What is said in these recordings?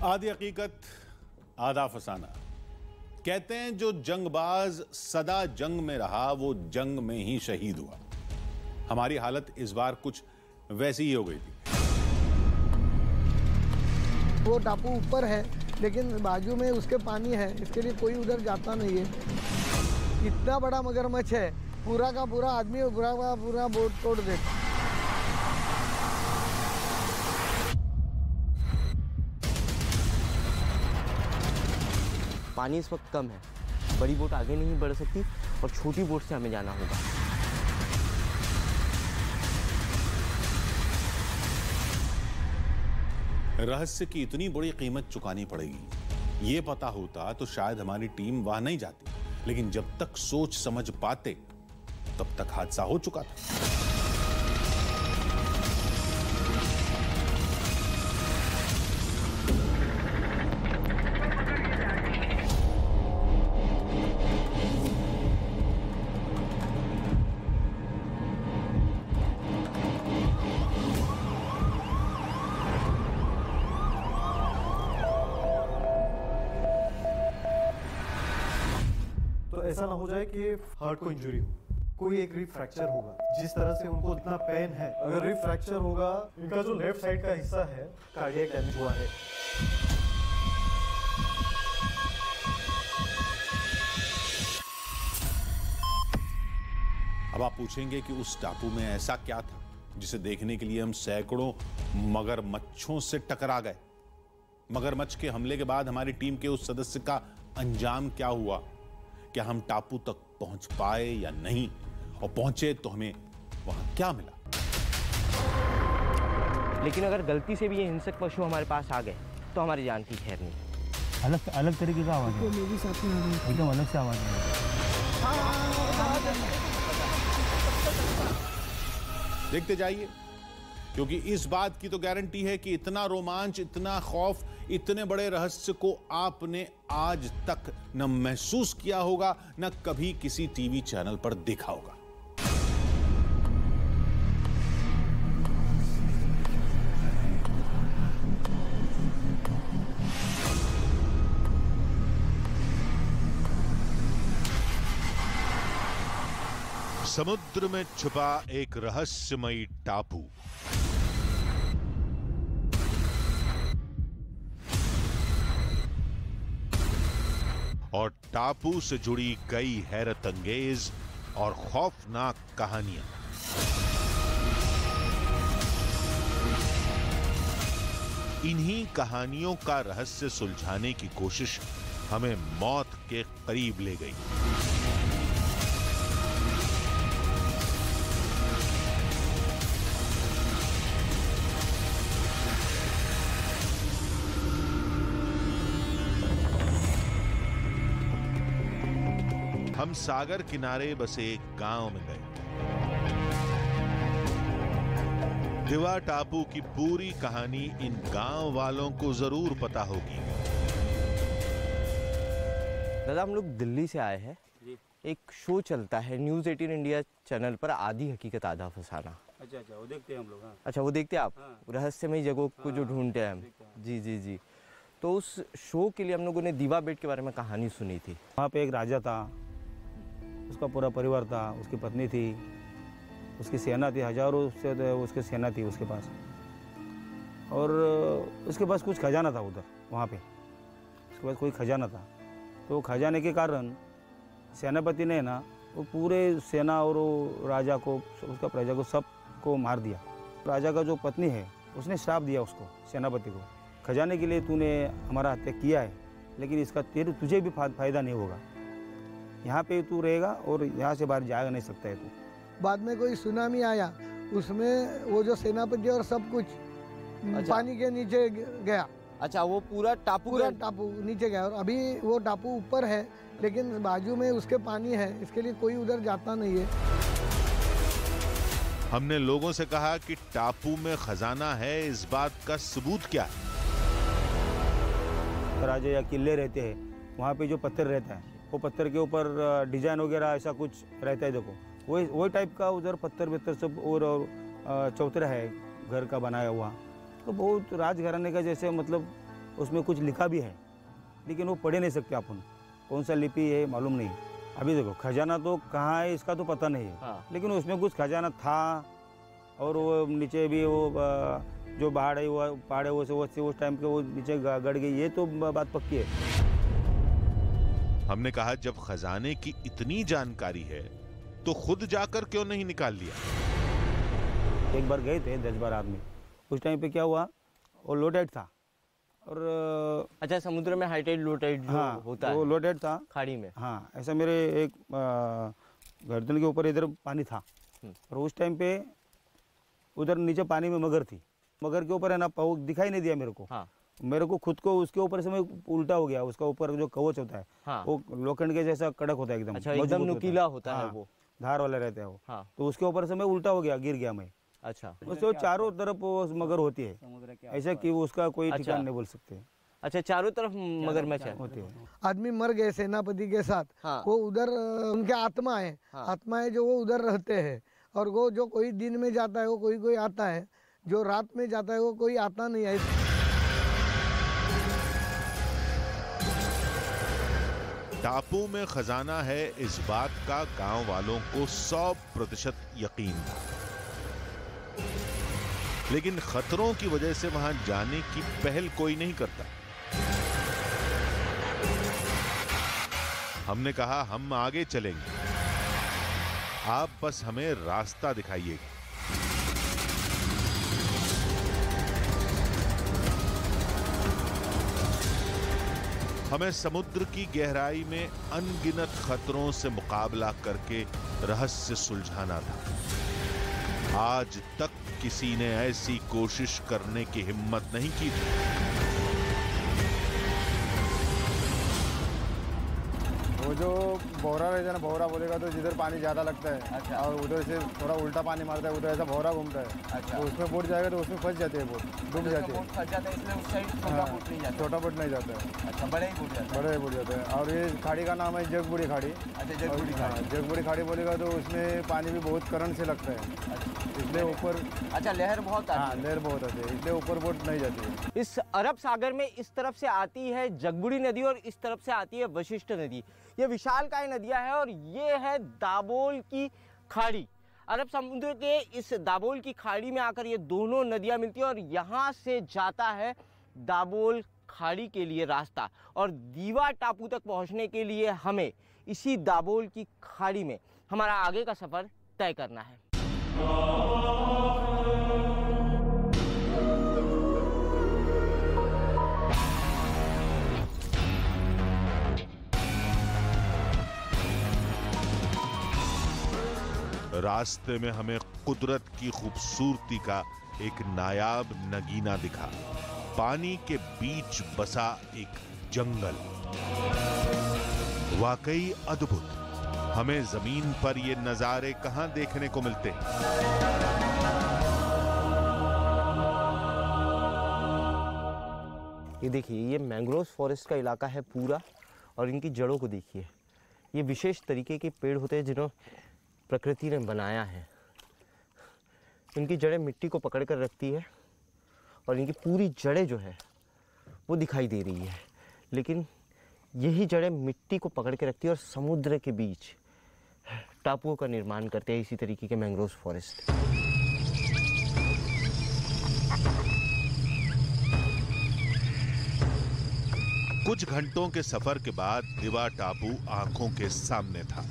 आधी हकीकत आधा फसाना। कहते हैं जो जंगबाज सदा जंग में रहा वो जंग में ही शहीद हुआ। हमारी हालत इस बार कुछ वैसी ही हो गई थी। वो टापू ऊपर है लेकिन बाजू में उसके पानी है, इसके लिए कोई उधर जाता नहीं है। इतना बड़ा मगरमच्छ है, पूरा का पूरा आदमी पूरा का पूरा बोट तोड़ देता। पानी इस वक्त कम है, बड़ी बोट आगे नहीं बढ़ सकती और छोटी बोट से हमें जाना होगा। रहस्य की इतनी बड़ी कीमत चुकानी पड़ेगी, ये पता होता तो शायद हमारी टीम वहां नहीं जाती, लेकिन जब तक सोच समझ पाते तब तक हादसा हो चुका था। ऐसा ना हो जाए कि हार्ट को इंजरी हो, कोई एक रिब फ्रैक्चर होगा। जिस तरह से उनको इतना पेन है, अगर रिब फ्रैक्चर होगा, इनका जो लेफ्ट साइड का हिस्सा है कार्डियक डैमेज हुआ है। अब आप पूछेंगे कि उस टापू में ऐसा क्या था जिसे देखने के लिए हम सैकड़ों मगरमच्छों से टकरा गए। मगरमच्छ के हमले के बाद हमारी टीम के उस सदस्य का अंजाम क्या हुआ, क्या हम टापू तक पहुंच पाए या नहीं, और पहुंचे तो हमें वहां क्या मिला। लेकिन अगर गलती से भी ये हिंसक पशु हमारे पास आ गए तो हमारी जान की खैर नहीं। अलग अलग तरीके का आवाज है, एकदम अलग से आवाज है। देखते जाइए, क्योंकि इस बात की तो गारंटी है कि इतना रोमांच, इतना खौफ, इतने बड़े रहस्य को आपने आज तक न महसूस किया होगा, न कभी किसी टीवी चैनल पर देखा होगा। समुद्र में छुपा एक रहस्यमयी टापू। और टापू से जुड़ी कई हैरत अंगेज और खौफनाक कहानियां। इन्हीं कहानियों का रहस्य सुलझाने की कोशिश हमें मौत के करीब ले गई। हम सागर किनारे बसे एक गांव में गए। दिवा टापू की पूरी कहानी इन गांव वालों को जरूर पता होगी। दादा, हम लोग दिल्ली से आए हैं। एक शो चलता है न्यूज़ 18 इंडिया चैनल पर, आधी हकीकत आधा फसाना। अच्छा, वो देखते हैं हम लोग। हाँ। अच्छा, वो देखते हैं आप? हाँ। रहस्यमयी जगहों को जो ढूंढते हैं हम। जी जी जी। तो उस शो के लिए हम लोगों ने दीवा बेट के बारे में कहानी सुनी थी। वहाँ पे एक राजा था, उसका पूरा परिवार था, उसकी पत्नी थी, उसकी सेना थी, हजारों से उसकी सेना थी उसके पास, और उसके पास कुछ खजाना था उधर वहाँ पे। उसके पास कोई खजाना था, तो खजाने के कारण सेनापति ने ना वो पूरे सेना और वो राजा को, उसका प्रजा को, सबको मार दिया। राजा का जो पत्नी है उसने श्राप दिया उसको, सेनापति को, खजाने के लिए तूने हमारा हत्या किया है, लेकिन इसका तुझे भी फायदा नहीं होगा। यहाँ पे तू रहेगा और यहाँ से बाहर जाएगा नहीं सकता है तू। बाद में कोई सुनामी आया, उसमें वो जो सेनापति और सब कुछ पानी के नीचे गया। अच्छा, वो पूरा टापू नीचे गया, और अभी वो टापू ऊपर है लेकिन बाजू में उसके पानी है, इसके लिए कोई उधर जाता नहीं है। हमने लोगों से कहा कि टापू में खजाना है, इस बात का सबूत क्या है। राजा या किले रहते हैं, वहाँ पे जो पत्थर रहता है, वो पत्थर के ऊपर डिजाइन वगैरह ऐसा कुछ रहता है। देखो वही टाइप का उधर पत्थर वत्थर सब, और चौतरा है घर का बनाया हुआ, तो बहुत राजघराने का जैसे मतलब उसमें कुछ लिखा भी है, लेकिन वो पढ़ नहीं सकते अपन, कौन सा लिपि है मालूम नहीं। अभी देखो खजाना तो कहाँ है इसका तो पता नहीं है, हाँ। लेकिन उसमें कुछ खजाना था। और वो नीचे भी वो जो पहाड़ है वो पहाड़ है वो उस टाइम पे वो नीचे गड़ गई, ये तो बात पक्की है। हमने कहा जब खजाने की इतनी जानकारी है तो खुद जाकर क्यों नहीं निकाल लिया? एक बार गए थे 10-12 आदमी, उस टाइम पे क्या हुआ, वो लो टाइड था और अच्छा, समुद्र में हाई टाइड लो टाइड जो हाँ होता वो है लो टाइड था खाड़ी में। हाँ, ऐसा मेरे एक गर्दन के ऊपर इधर पानी था और उस टाइम पे उधर नीचे पानी में मगर थी। मगर के ऊपर है ना पाव दिखाई नहीं दिया मेरे को। हाँ। मेरे को खुद को उसके ऊपर से मैं उल्टा हो गया। उसका ऊपर जो कवच होता है हाँ। वो लोखंड के जैसा कड़क होता है एकदम। अच्छा, एकदम मजबूत नुकीला होता है हाँ, वो। धार वाला रहता है वो। हाँ। तो उसके ऊपर से मैं उल्टा हो गया, गिर गया मैं। अच्छा, उसको चारों तरफ वो मगर होती है, ऐसा कि उसका कोई अच्छा। ठिकाना नहीं बोल सकते। अच्छा, चारों तरफ मगरमच्छ है। होती है। आदमी मर गए सेनापति के साथ। हाँ। वो उधर उनके आत्मा है। हाँ। आत्माएं जो वो उधर रहते हैं, और वो जो कोई दिन में जाता है वो कोई आता है, जो रात में जाता है वो कोई आता नहीं है। टापू में खजाना है, इस बात का गांव वालों को 100% यकीन था, लेकिन खतरों की वजह से वहां जाने की पहल कोई नहीं करता। हमने कहा हम आगे चलेंगे, आप बस हमें रास्ता दिखाइएगा। हमें समुद्र की गहराई में अनगिनत खतरों से मुकाबला करके रहस्य सुलझाना था। आज तक किसी ने ऐसी कोशिश करने की हिम्मत नहीं की थी। वो जो भौरा रहता है ना, भौरा बोलेगा तो जिधर पानी ज़्यादा लगता है। अच्छा। और उधर से थोड़ा उल्टा पानी मारता है, उधर ऐसा भौरा घूमता है। अच्छा। तो उसमें बोट जाएगा तो उसमें फंस जाती है, बोट डूब जाती है। फंस जाता है, इसलिए उस साइड हाँ, छोटा बोट नहीं जाता है, अच्छा, बड़े ही बोट जाता बड़े बोट जाता है। और ये खाड़ी का नाम है जगबुड़ी खाड़ी। अच्छा, जगबुड़ी हाँ, जगबुड़ी खाड़ी बोलेगा तो उसमें पानी भी बहुत करंट से लगता है, इसलिए ऊपर अच्छा, लहर बहुत हाँ आती है। लहर बहुत आती है, इसलिए ऊपर बोट नहीं जाती है। इस अरब सागर में इस तरफ से आती है जगबुड़ी नदी और इस तरफ से आती है वशिष्ठ नदी। ये विशालकाय नदियां हैं और ये है दाबोल की खाड़ी। अरब समुद्र के इस दाबोल की खाड़ी में आकर ये दोनों नदियां मिलती हैं और यहाँ से जाता है दाबोल खाड़ी के लिए रास्ता। और दीवा टापू तक पहुँचने के लिए हमें इसी दाबोल की खाड़ी में हमारा आगे का सफ़र तय करना है। रास्ते में हमें कुदरत की खूबसूरती का एक नायाब नगीना दिखा। पानी के बीच बसा एक जंगल, वाकई अद्भुत। हमें जमीन पर ये नजारे कहां देखने को मिलते हैं। ये देखिए, ये मैंग्रोव फॉरेस्ट का इलाका है पूरा, और इनकी जड़ों को देखिए। ये विशेष तरीके के पेड़ होते हैं जिन्हों प्रकृति ने बनाया है। इनकी जड़ें मिट्टी को पकड़ कर रखती है और इनकी पूरी जड़ें जो है वो दिखाई दे रही है, लेकिन यही जड़ें मिट्टी को पकड़ के रखती है और समुद्र के बीच टापुओं का निर्माण करते हैं इसी तरीके के मैंग्रोव फॉरेस्ट। कुछ घंटों के सफर के बाद दिवा टापू आंखों के सामने था।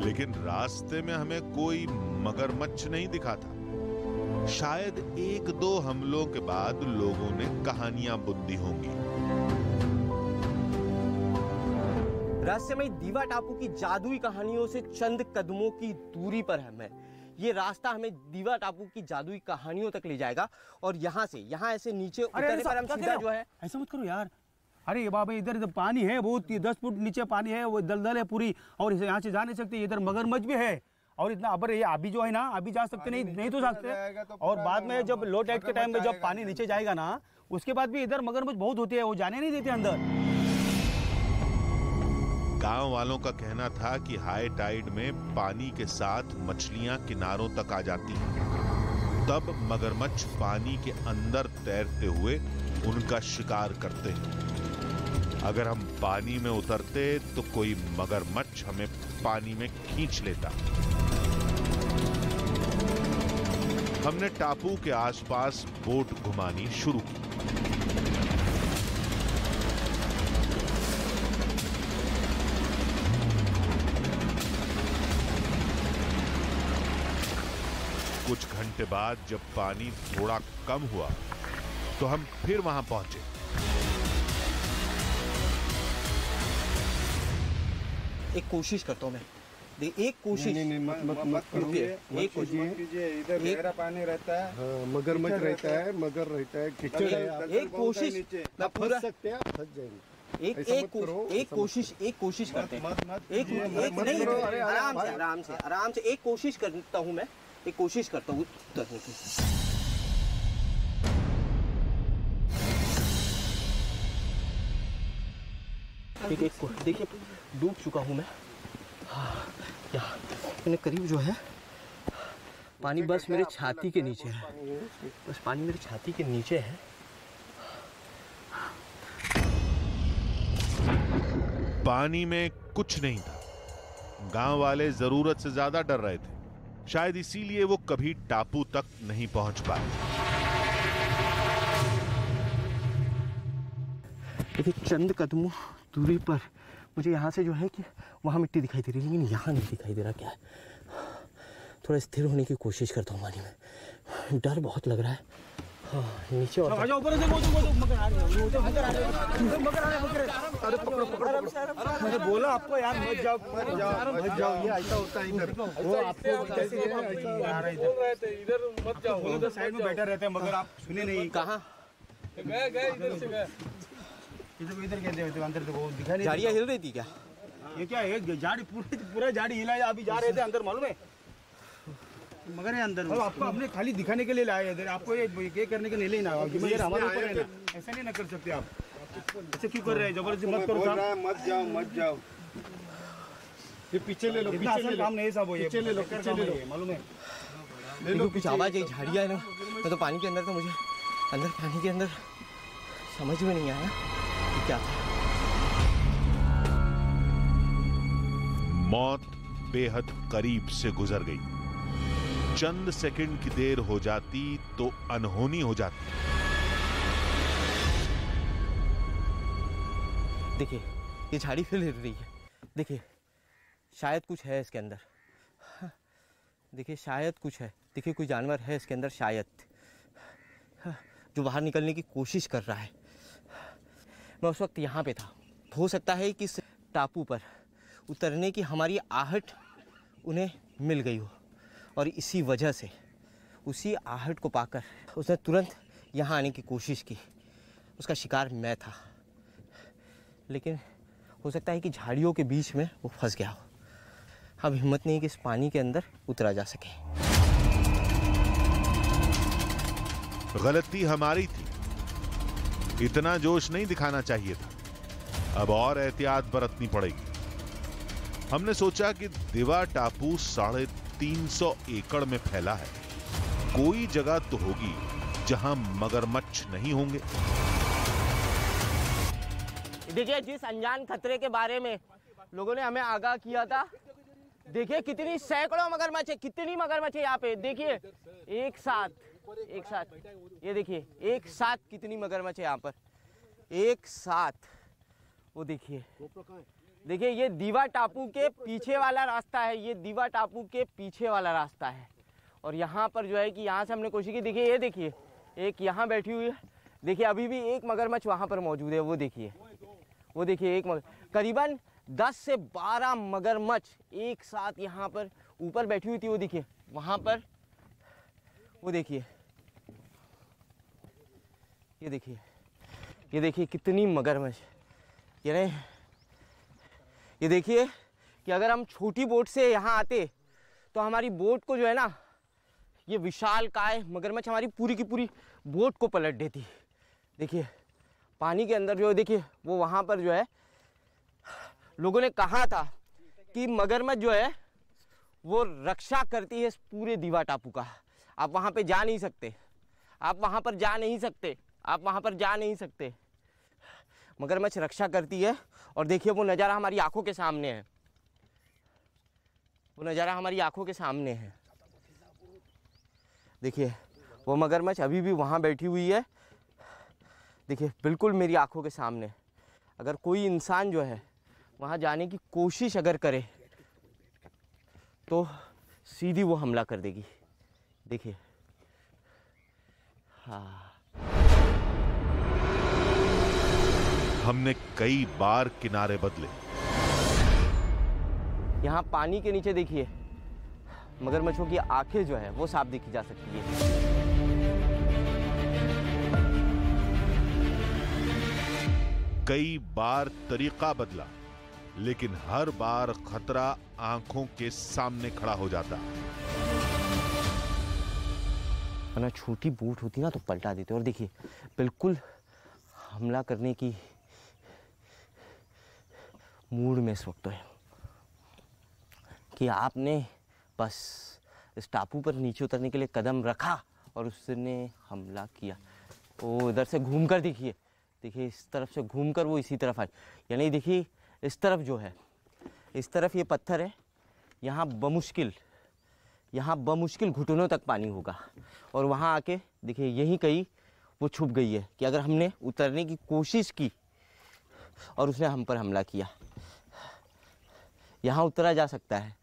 लेकिन रास्ते में हमें कोई मगरमच्छ नहीं दिखा था। शायद 1-2 हमलों के बाद लोगों ने कहानियां बुनी होंगी। रहस्यमय दीवा टापू की जादुई कहानियों से चंद कदमों की दूरी पर है मैं। ये रास्ता हमें दीवा टापू की जादुई कहानियों तक ले जाएगा और यहाँ ऐसे नीचे उतरने पर हम सीधा जो है। ऐसा मत करो यार। अरे बाबा, इधर पानी है बहुत, 10 फुट नीचे पानी है, वो दलदल है पूरी, और यहाँ से जा नहीं सकते। इधर मगरमच्छ भी है और इतना अबर ये अभी जो है ना, अभी जा सकते नहीं तो सकते। और बाद में जब लो टाइड के टाइम में जब पानी नीचे जाएगा ना, उसके बाद भी इधर मगरमच्छ बहुत होती है, वो जाने नहीं देते अंदर। गांव वालों का कहना था कि हाई टाइड में पानी के साथ मछलियां किनारों तक आ जाती हैं। तब मगरमच्छ पानी के अंदर तैरते हुए उनका शिकार करते हैं। अगर हम पानी में उतरते तो कोई मगरमच्छ हमें पानी में खींच लेता। हमने टापू के आसपास बोट घुमानी शुरू की। कुछ घंटे बाद जब पानी थोड़ा कम हुआ तो हम फिर वहां पहुंचे। एक कोशिश करता हूं मैं, एक कोशिश नहीं, मत कीजिए, एक कोशिश कीजिए। इधर गहरा पानी रहता है, मगरमच्छ रहता है, मगर रहता है, कीचड़ है। एक कोशिश मैं पूरा सकते हैं, फंस जाएंगे। एक कोशिश करते हैं। एक नहीं, आराम से एक कोशिश करता हूं मैं, एक कोशिश करता हूँ उतरने की। देखिए डूब चुका हूँ मैं। हाँ, यहाँ मैंने करीब जो है पानी बस मेरे छाती के नीचे है, बस पानी मेरे छाती के नीचे है। पानी में कुछ नहीं था। गांव वाले जरूरत से ज्यादा डर रहे थे, शायद इसीलिए वो कभी टापू तक नहीं पहुंच पाए। देखिए चंद कदमों दूरी पर मुझे यहाँ से जो है कि वहाँ मिट्टी दिखाई दे रही है, लेकिन यहाँ नहीं दिखाई दे रहा। क्या है, थोड़ा स्थिर होने की कोशिश करता हूँ पानी में, डर बहुत लग रहा है। हाँ, नीचे और मैंने बोला आपको यार मत जाओ, ये ऐसा होता है इधर। वो आपको इधर मत जाओ, उधर साइड में बैठे रहते हैं, मगर आप सुने नहीं। कहाँ गए इधर से गए। इधर कहते हैं अंदर देखो, दिखा नहीं। झाड़ियाँ हिल रही थी क्या? ये क्या है, झाड़ी पूरा झाड़ी हिला है। अभी जा रहे थे अंदर, मालूम है, मगर है अंदर। आपको हमने खाली दिखाने के लिए लाया इधर, आपको ये करने के लिए नहीं ना, हमारे ऊपर है ना। ऐसा नहीं ना कर सकते आप, ऐसे क्यों कर रहे हैं? जबरदस्ती मत करो साहब, मत जाओ। ये पीछे ले लो, इतना आसान काम नहीं साहब, ये पीछे ले लो, मालूम है। ले लो, कुछ आवाज आई, झाड़ियाँ है ना। मैं तो पानी के अंदर, तो मुझे अंदर पानी के अंदर समझ में नहीं आया कि क्या था। मौत बेहद करीब से गुजर गई। चंद सेकंड की देर हो जाती तो अनहोनी हो जाती। देखिए ये झाड़ी फिर हिल रही है। देखिए शायद कुछ है इसके अंदर। हाँ, देखिए शायद कुछ है। देखिए कोई जानवर है इसके अंदर शायद, हाँ, जो बाहर निकलने की कोशिश कर रहा है। मैं उस वक्त यहाँ पे था। हो सकता है कि इस टापू पर उतरने की हमारी आहट उन्हें मिल गई हो, और इसी वजह से उसी आहट को पाकर उसने तुरंत यहाँ आने की कोशिश की। उसका शिकार मैं था, लेकिन हो सकता है कि झाड़ियों के बीच में वो फंस गया हो। अब हिम्मत नहीं कि इस पानी के अंदर उतरा जा सके। गलती हमारी थी, इतना जोश नहीं दिखाना चाहिए था। अब और एहतियात बरतनी पड़ेगी। हमने सोचा कि दिवा टापू 350 एकड़ में फैला है, कोई जगह तो होगी जहां मगरमच्छ नहीं होंगे। देखिए जिस अनजान खतरे के बारे में लोगों ने हमें आगाह किया था, देखिए कितनी सैकड़ों मगरमच्छ है, कितनी मगरमच्छ है यहाँ पे। देखिए एक साथ ये देखिए एक साथ कितनी मगरमच्छ है यहाँ पर, एक साथ। वो देखिए ये दीवा टापू के पीछे वाला रास्ता है, ये दीवा टापू के पीछे वाला रास्ता है। और यहाँ पर जो है कि यहाँ से हमने कोशिश की। देखिए ये देखिए एक यहाँ बैठी हुई है। देखिए अभी भी एक मगरमच्छ वहाँ पर मौजूद है। वो देखिए एक करीबन 10 से 12 मगरमच्छ एक साथ यहाँ पर ऊपर बैठी हुई थी। वो देखिए वहाँ पर, वो देखिए ये देखिए कितनी मगरमच्छ। ये देखिए कि अगर हम छोटी बोट से यहाँ आते तो हमारी बोट को जो है ना, ये विशालकाय मगरमच्छ हमारी पूरी की पूरी बोट को पलट देती। देखिए पानी के अंदर जो है, देखिए वो वहाँ पर जो है लोगों ने कहा था कि मगरमच्छ जो है वो रक्षा करती है इस पूरे दीवा टापू का। आप वहाँ पे जा नहीं सकते, आप वहाँ पर जा नहीं सकते, आप वहाँ पर जा नहीं सकते। मगरमच्छ रक्षा करती है। और देखिए वो नज़ारा हमारी आंखों के सामने है, वो नज़ारा हमारी आंखों के सामने है। देखिए वो मगरमच्छ अभी भी वहाँ बैठी हुई है, देखिए बिल्कुल मेरी आंखों के सामने। अगर कोई इंसान जो है वहाँ जाने की कोशिश अगर करे तो सीधी वो हमला कर देगी। देखिए हाँ, हमने कई बार किनारे बदले। यहाँ पानी के नीचे देखिए मगरमच्छों की आंखें जो है वो साफ देखी जा सकती है। कई बार तरीका बदला, लेकिन हर बार खतरा आंखों के सामने खड़ा हो जाता। वरना छोटी बोट होती ना तो पलटा देते। और देखिए बिल्कुल हमला करने की मूड में इस वक्त है कि आपने बस इस टापू पर नीचे उतरने के लिए कदम रखा और उसने हमला किया। वो इधर से घूमकर देखिए, देखिए इस तरफ से घूमकर वो इसी तरफ आई। यानी देखिए इस तरफ जो है, इस तरफ ये पत्थर है, यहाँ बमुश्किल घुटनों तक पानी होगा। और वहाँ आके देखिए यहीं कहीं वो छुप गई है कि अगर हमने उतरने की कोशिश की और उसने हम पर हमला किया। यहाँ उतरा जा सकता है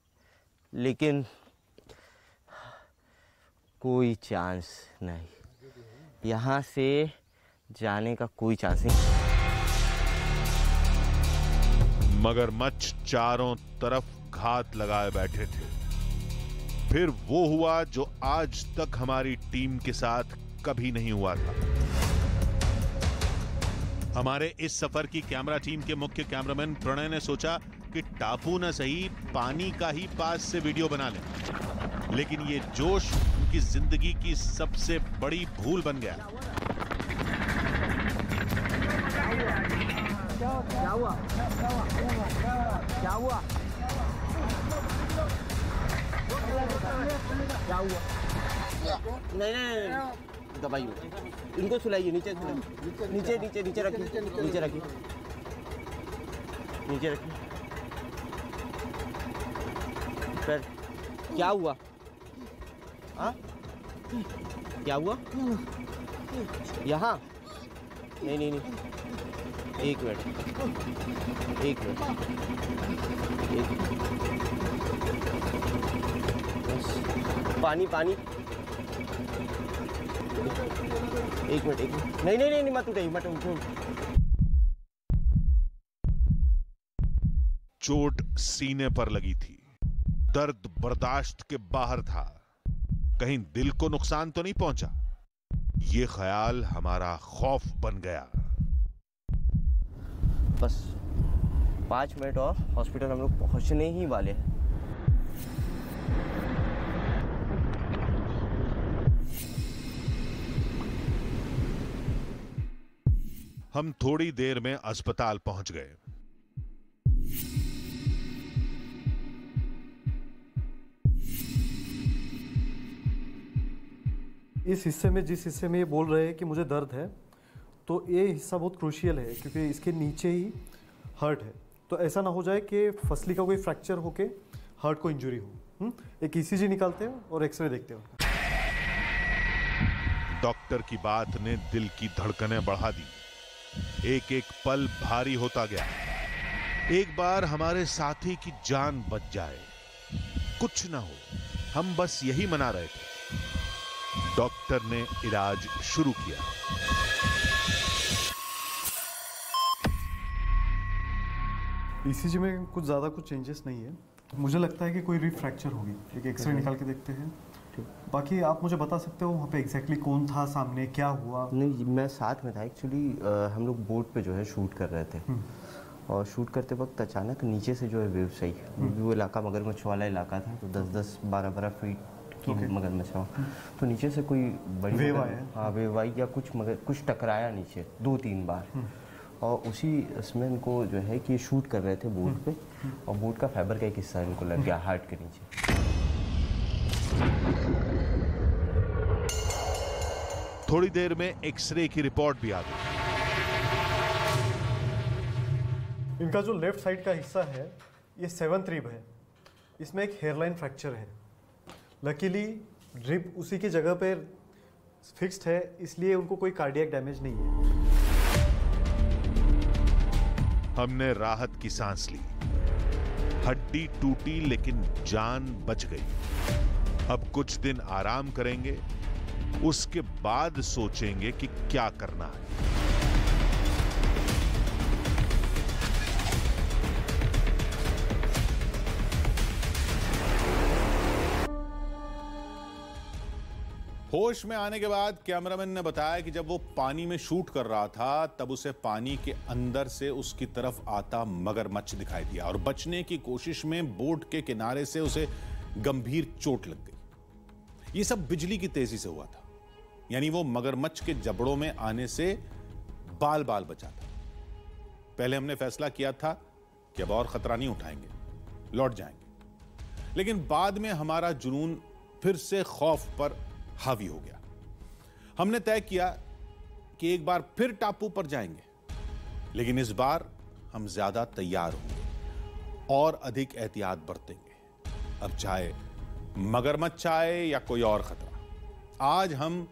लेकिन कोई चांस नहीं, यहाँ से जाने का कोई चांस नहीं। मगरमच्छ चारों तरफ घात लगाए बैठे थे। फिर वो हुआ जो आज तक हमारी टीम के साथ कभी नहीं हुआ था। हमारे इस सफर की कैमरा टीम के मुख्य कैमरामैन प्रणय ने सोचा कि टापू न सही पानी का ही पास से वीडियो बना लें, लेकिन ये जोश उनकी जिंदगी की सबसे बड़ी भूल बन गया। क्या हुआ? नहीं दबाइए, इनको सुलाइए, नीचे नीचे नीचे नीचे रखिए, नीचे रखिए, नीचे रखिए। फिर क्या हुआ? हाँ क्या हुआ? यहाँ नहीं नहीं नहीं, एक मिनट, एक मिनट, पानी पानी, एक मिनट, एक मिनट, नहीं नहीं नहीं मत उठाइए, मत उठाइए। चोट सीने पर लगी थी, दर्द बर्दाश्त के बाहर था। कहीं दिल को नुकसान तो नहीं पहुंचा? ये ख्याल हमारा खौफ बन गया। बस 5 मिनट और हॉस्पिटल हम लोग पहुंचने ही वाले हैं। हम थोड़ी देर में अस्पताल पहुंच गए। इस हिस्से में, जिस हिस्से में ये बोल रहे हैं कि मुझे दर्द है, तो ये हिस्सा बहुत क्रूशियल है क्योंकि इसके नीचे ही हर्ट है। तो ऐसा ना हो जाए कि फसली का कोई फ्रैक्चर होके हर्ट को इंजरी हो। एक ईसीजी निकालते हैं और एक्सरे देखते हैं। डॉक्टर की बात ने दिल की धड़कनें बढ़ा दी। एक एक पल भारी होता गया। एक बार हमारे साथी की जान बच जाए, कुछ ना हो, हम बस यही मना रहे थे। डॉक्टर ने इलाज शुरू किया। ईसीजी में कुछ ज़्यादा कुछ चेंजेस नहीं है। मुझे लगता है कि कोई रिब फ्रैक्चर होगी। एक एक्सरे निकाल के देखते हैं। बाकी आप मुझे बता सकते हो वहाँ पे एग्जैक्टली कौन था सामने, क्या हुआ? नहीं, मैं साथ में था एक्चुअली। हम लोग बोट पे जो है शूट कर रहे थे और शूट करते वक्त अचानक नीचे से जो है वेव्स आई। वो इलाका मगरमच्छ वाला इलाका था, तो 10-10, 12-12 फीट की मगरमच्छ। तो नीचे से कोई बड़ी वेव आया? हाँ वेव आई या कुछ, मगर कुछ टकराया नीचे 2-3 बार। और उसी इसमें इनको जो है कि शूट कर रहे थे बोट पे, और बोट का फाइबर का एक हिस्सा इनको लग गया हार्ट के नीचे। थोड़ी देर में एक्सरे की रिपोर्ट भी आ गई। इनका जो लेफ्ट साइड का हिस्सा है ये 7th रिब है, इसमें एक हेयरलाइन फ्रैक्चर है। लकीली रिब उसी की जगह पे फिक्स्ड है, इसलिए उनको कोई कार्डियक डैमेज नहीं है। हमने राहत की सांस ली। हड्डी टूटी लेकिन जान बच गई। अब कुछ दिन आराम करेंगे, उसके बाद सोचेंगे कि क्या करना है। होश में आने के बाद कैमरामैन ने बताया कि जब वो पानी में शूट कर रहा था तब उसे पानी के अंदर से उसकी तरफ आता मगरमच्छ दिखाई दिया और बचने की कोशिश में बोट के किनारे से उसे गंभीर चोट लग गई। ये सब बिजली की तेजी से हुआ था, यानी वो मगरमच्छ के जबड़ों में आने से बाल बाल बचा था। पहले हमने फैसला किया था कि अब और खतरा नहीं उठाएंगे, लौट जाएंगे, लेकिन बाद में हमारा जुनून फिर से खौफ पर हावी हो गया। हमने तय किया कि एक बार फिर टापू पर जाएंगे, लेकिन इस बार हम ज्यादा तैयार होंगे और अधिक एहतियात बरतेंगे। अब चाहे मगरमच्छ आए या कोई और खतरा, आज हम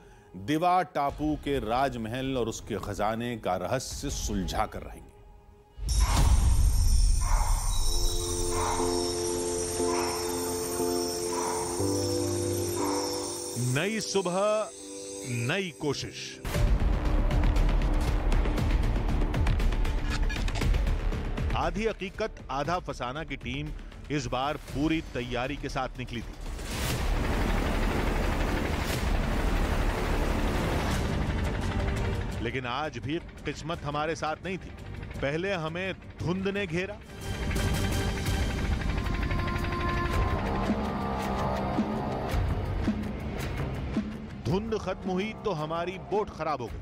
दिवा टापू के राजमहल और उसके खजाने का रहस्य सुलझा कर रहेंगे। नई सुबह, नई कोशिश। आधी हकीकत आधा फसाना की टीम इस बार पूरी तैयारी के साथ निकली थी। लेकिन आज भी किस्मत हमारे साथ नहीं थी। पहले हमें धुंध ने घेरा, धुंध खत्म हुई तो हमारी बोट खराब हो गई।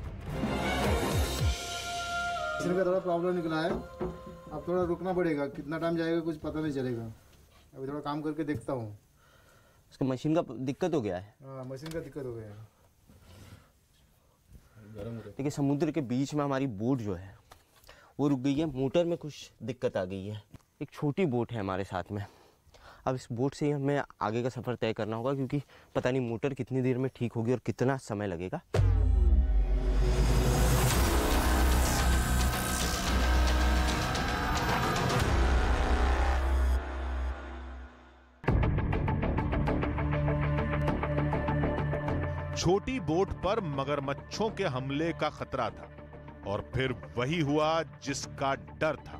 इसमें थोड़ा प्रॉब्लम निकला है, अब थोड़ा रुकना पड़ेगा। कितना टाइम जाएगा कुछ पता नहीं चलेगा। अभी थोड़ा काम करके देखता हूँ। उसका मशीन का दिक्कत हो गया है। हाँ, मशीन का दिक्कत हो गया है। देखिए समुद्र के बीच में हमारी बोट जो है वो रुक गई है, मोटर में कुछ दिक्कत आ गई है। एक छोटी बोट है हमारे साथ में। अब इस बोट से ही हमें आगे का सफ़र तय करना होगा, क्योंकि पता नहीं मोटर कितनी देर में ठीक होगी और कितना समय लगेगा। छोटी बोट पर मगरमच्छों के हमले का खतरा था और फिर वही हुआ जिसका डर था।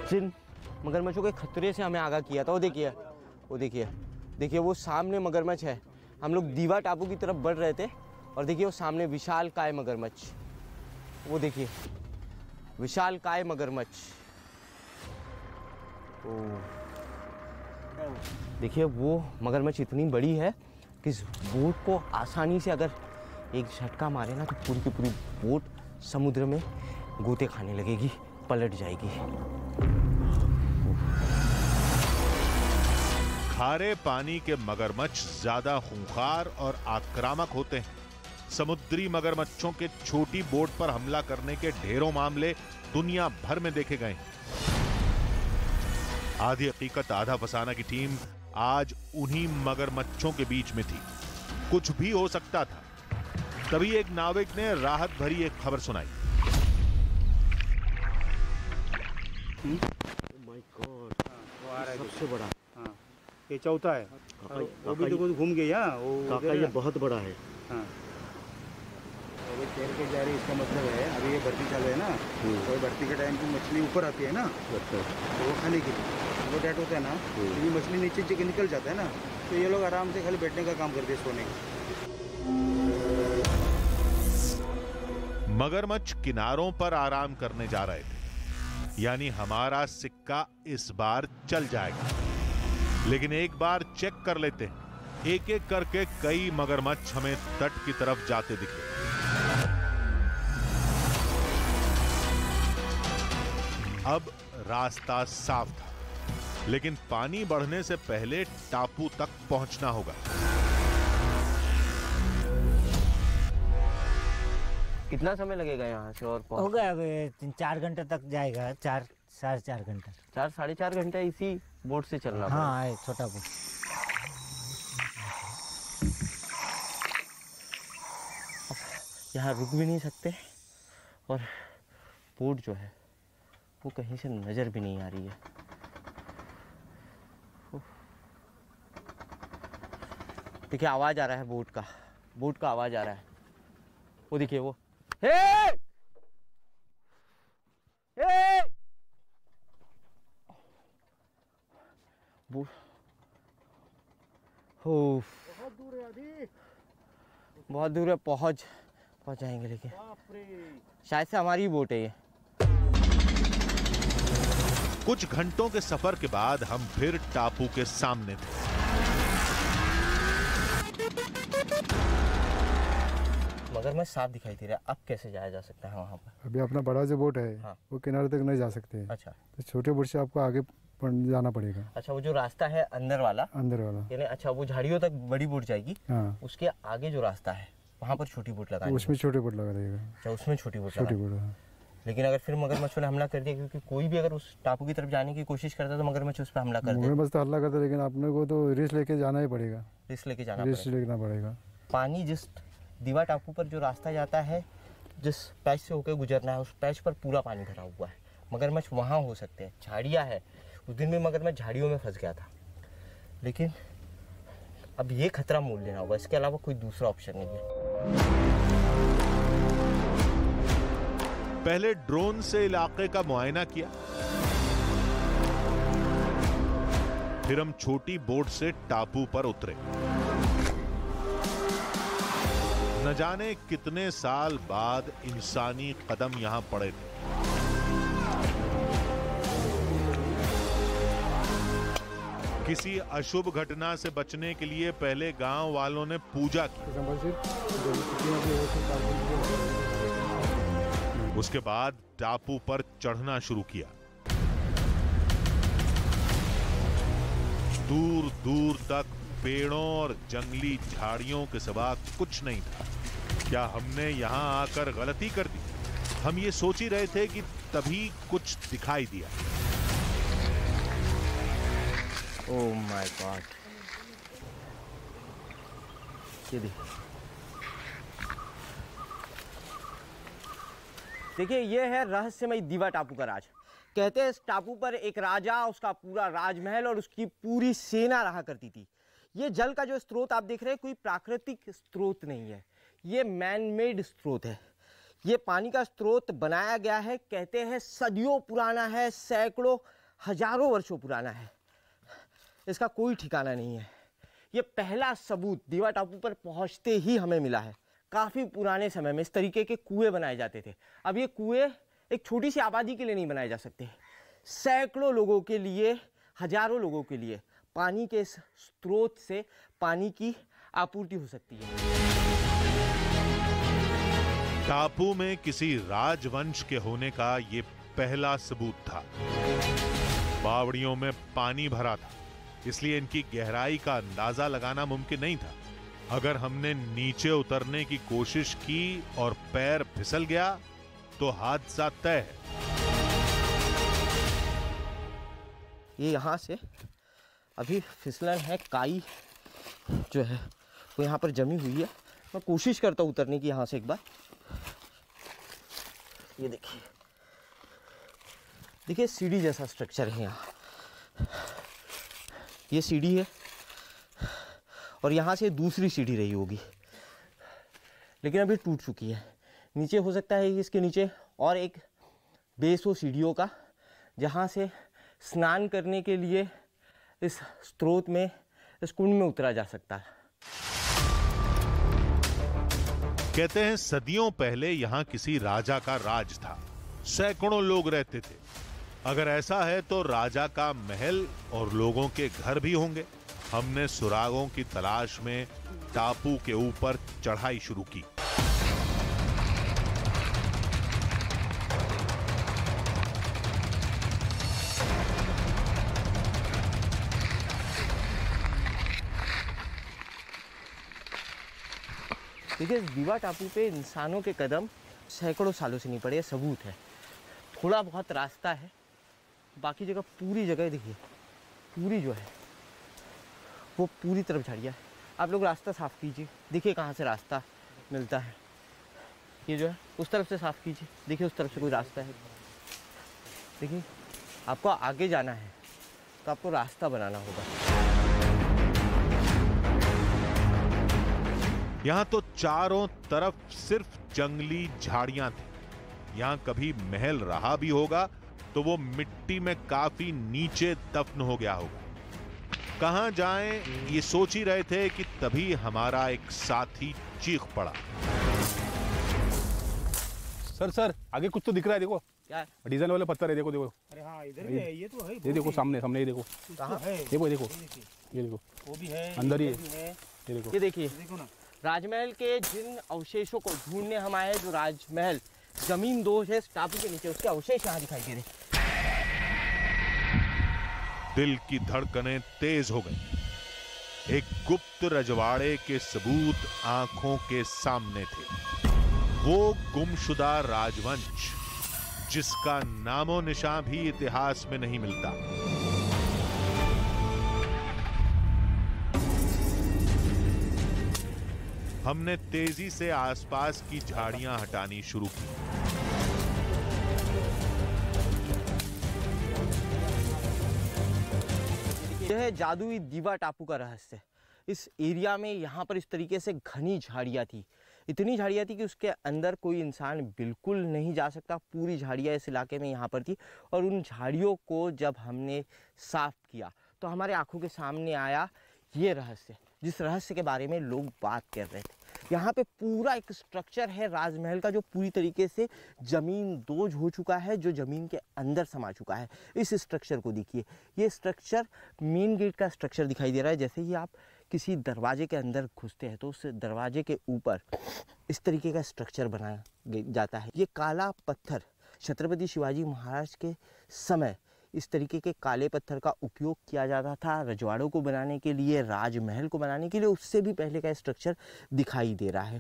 जिन मगरमच्छों के खतरे से हमें आगाह किया था, वो देखिए वो सामने मगरमच्छ है। हम लोग दीवा टापू की तरफ बढ़ रहे थे और देखिए वो सामने विशालकाय मगरमच्छ, वो देखिए विशालकाय मगरमच्छ। देखिए वो मगरमच्छ इतनी बड़ी है कि इस बोट को आसानी से अगर एक झटका मारे ना तो पूरी की पूरी बोट समुद्र में गोते खाने लगेगी, पलट जाएगी। खारे पानी के मगरमच्छ ज्यादा खूंखार और आक्रामक होते हैं। समुद्री मगरमच्छों के छोटी बोट पर हमला करने के ढेरों मामले दुनिया भर में देखे गए हैं। आधी हकीकत आधा फसाना की टीम आज उन्हीं मगरमच्छों के बीच में थी। कुछ भी हो सकता था। तभी एक नाविक ने राहत भरी एक खबर सुनाई। माय गॉड, सबसे बड़ा। हाँ, ये चौथा है। वो भी तो घूम गया वो। काका ये बहुत बड़ा है। हाँ, वो तैर के जा रही, इसका मतलब है अभी ये भर्ती चल रही है ना, तो भर्ती के टाइम की मछली ऊपर आती है ना, तो वो खाने के लिए वो डेट होता है ना, तो ये मछली नीचे निकल जाता है ना, तो ये लोग आराम से खाली बैठने का काम करते हैं, सोने का। मगरमच्छ किनारों पर आराम करने जा रहे थे, यानी हमारा सिक्का इस बार चल जाएगा। लेकिन एक बार चेक कर लेते हैं एक एक करके कई मगरमच्छ हमें तट की तरफ जाते दिखे। अब रास्ता साफ था, लेकिन पानी बढ़ने से पहले टापू तक पहुंचना होगा। कितना समय लगेगा यहाँ से और हो गया 4 घंटे तक जाएगा, 4 साढ़े 4 घंटे। 4 साढ़े 4 घंटे इसी बोट से चलना पड़ेगा। हाँ है छोटा बोट। यहाँ रुक भी नहीं सकते और बोट जो है वो कहीं से नजर भी नहीं आ रही है। देखिए आवाज आ रहा है बोट का आवाज आ रहा है। वो देखिए वो हे! बहुत दूर है अभी, बहुत दूर है। पहुंच जाएंगे, लेकिन शायद से हमारी ही बोट है ये। कुछ घंटों के सफर के बाद हम फिर टापू के सामने थे। मगरमच्छ साफ दिखाई दे रहा है। अब कैसे जाया जा सकता है वहाँ पर? अभी अपना बड़ा जो बोट है हाँ। वो किनारे तक नहीं जा सकते। अच्छा, तो छोटे बोट से आपको आगे जाना पड़ेगा। अच्छा, वो जो रास्ता है अंदर वाला यानी अच्छा, वो झाड़ियों तक बड़ी बोट जाएगी। हाँ। उसके आगे जो रास्ता है वहाँ पर छोटी बोट लगा, उसमें छोटे बोट लगा देगा। अच्छा, उसमें छोटी बोट। हाँ। लेकिन अगर फिर मगरमच्छों ने हमला कर दिया, क्योंकि कोई भी अगर उस टापू की तरफ जाने की कोशिश करता तो मगरमच्छ उस पर हमला कर देता। मगरमच्छ तो हमला करता, लेकिन अपने को तो रिस्क लेके जाना ही पड़ेगा। रिस्क लेके लेना पड़ेगा। पानी जिस दीवा टापू पर जो रास्ता जाता है, जिस पैच से होकर गुजरना है, उस पैच पर पूरा पानी भरा हुआ है। मगरमच्छ वहाँ हो सकते हैं। झाड़ियाँ है, उस दिन भी मगरमच्छ झाड़ियों में फंस गया था। लेकिन अब ये खतरा मोल लेना होगा, इसके अलावा कोई दूसरा ऑप्शन नहीं है। पहले ड्रोन से इलाके का मुआयना किया, फिर हम छोटी बोट से टापू पर उतरे। न जाने कितने साल बाद इंसानी कदम यहां पड़े थे। किसी अशुभ घटना से बचने के लिए पहले गांव वालों ने पूजा की। उसके बाद टापू पर चढ़ना शुरू किया। दूर दूर तक पेड़ों और जंगली झाड़ियों के सिवा कुछ नहीं था। क्या हमने यहां आकर गलती कर दी? हम ये सोच ही रहे थे कि तभी कुछ दिखाई दिया। ओह माय गॉड, ये देखिए, ये है रहस्यमय दीवा टापू का राज। कहते हैं इस टापू पर एक राजा, उसका पूरा राजमहल और उसकी पूरी सेना रहा करती थी। ये जल का जो स्रोत आप देख रहे हैं, कोई प्राकृतिक स्रोत नहीं है, ये मैन मेड स्रोत है। ये पानी का स्रोत बनाया गया है, कहते हैं सदियों पुराना है, सैकड़ों हजारों वर्षों पुराना है। इसका कोई ठिकाना नहीं है। ये पहला सबूत दीवा टापू पर पहुंचते ही हमें मिला है। काफ़ी पुराने समय में इस तरीके के कुएं बनाए जाते थे। अब ये कुएं एक छोटी सी आबादी के लिए नहीं बनाए जा सकते, सैकड़ों लोगों के लिए, हजारों लोगों के लिए पानी के इस स्रोत से पानी की आपूर्ति हो सकती है। टापू में किसी राजवंश के होने का ये पहला सबूत था। बावड़ियों में पानी भरा था, इसलिए इनकी गहराई का अंदाजा लगाना मुमकिन नहीं था। अगर हमने नीचे उतरने की कोशिश की और पैर फिसल गया तो हादसा तय है। ये यहाँ से अभी फिसलन है, काई जो है वो यहाँ पर जमी हुई है। मैं कोशिश करता हूँ उतरने की यहाँ से एक बार। ये देखिए, देखिए सीढ़ी जैसा स्ट्रक्चर है यहाँ। ये सीढ़ी है और यहाँ से दूसरी सीढ़ी रही होगी, लेकिन अभी टूट चुकी है। नीचे हो सकता है कि इसके नीचे और एक बेस हो सीढ़ियों का, जहाँ से स्नान करने के लिए इस स्रोत में, इस कुंड में उतरा जा सकता है। कहते हैं सदियों पहले यहां किसी राजा का राज था, सैकड़ों लोग रहते थे। अगर ऐसा है तो राजा का महल और लोगों के घर भी होंगे। हमने सुरागों की तलाश में टापू के ऊपर चढ़ाई शुरू की। देखिए, इस दीवा टापू पे इंसानों के कदम सैकड़ों सालों से नहीं पड़े, सबूत है। थोड़ा बहुत रास्ता है, बाकी जगह पूरी जगह देखिए, पूरी जो है वो पूरी तरफ झाड़ियाँ है। आप लोग रास्ता साफ़ कीजिए, देखिए कहाँ से रास्ता मिलता है। ये जो है उस तरफ से साफ़ कीजिए, देखिए उस तरफ से कोई रास्ता है। देखिए, आपको आगे जाना है तो आपको रास्ता बनाना होगा। यहां तो चारों तरफ सिर्फ जंगली झाड़ियां थी। यहां कभी महल रहा भी होगा तो वो मिट्टी में काफी नीचे दफन हो गया होगा। कहां जाएं ये सोच ही रहे थे कि तभी हमारा एक साथी चीख पड़ा। सर आगे कुछ तो दिख रहा है, देखो क्या है? डिजाइन वाले पत्थर है, देखो देखो। अरे हाँ, इधर भी है, ये तो है। ये देखो सामने ये देखो, कहाँ है? देखो ये देखो, ये देखो वो भी है, अंदर ही है, ये ये देखो। देखिए, देखो ना। राजमहल के जिन अवशेषों को ढूंढने हम आए, जो राजमहल जमीन दोष है इस टापू के नीचे, उसके अवशेष यहाँ दिखाई दे रहे। दिल की धड़कनें तेज हो गई। एक गुप्त रजवाड़े के सबूत आंखों के सामने थे। वो गुमशुदा राजवंश जिसका नामो निशान भी इतिहास में नहीं मिलता। हमने तेजी से आसपास की झाड़ियां हटानी शुरू की। यह है जादुई दीवा टापू का रहस्य। इस एरिया में यहाँ पर इस तरीके से घनी झाड़ियाँ थी, इतनी झाड़ियाँ थी कि उसके अंदर कोई इंसान बिल्कुल नहीं जा सकता। पूरी झाड़ियाँ इस इलाके में यहाँ पर थी, और उन झाड़ियों को जब हमने साफ किया तो हमारे आंखों के सामने आया ये रहस्य, जिस रहस्य के बारे में लोग बात कर रहे थे। यहाँ पे पूरा एक स्ट्रक्चर है राजमहल का, जो पूरी तरीके से ज़मीन दोज हो चुका है, जो ज़मीन के अंदर समा चुका है। इस स्ट्रक्चर को देखिए, ये स्ट्रक्चर मेन गेट का स्ट्रक्चर दिखाई दे रहा है। जैसे ही आप किसी दरवाजे के अंदर घुसते हैं तो उस दरवाजे के ऊपर इस तरीके का स्ट्रक्चर बनाया जाता है। ये काला पत्थर छत्रपति शिवाजी महाराज के समय इस तरीके के काले पत्थर का उपयोग किया जाता था रजवाड़ों को बनाने के लिए, राजमहल को बनाने के लिए। उससे भी पहले का स्ट्रक्चर दिखाई दे रहा है।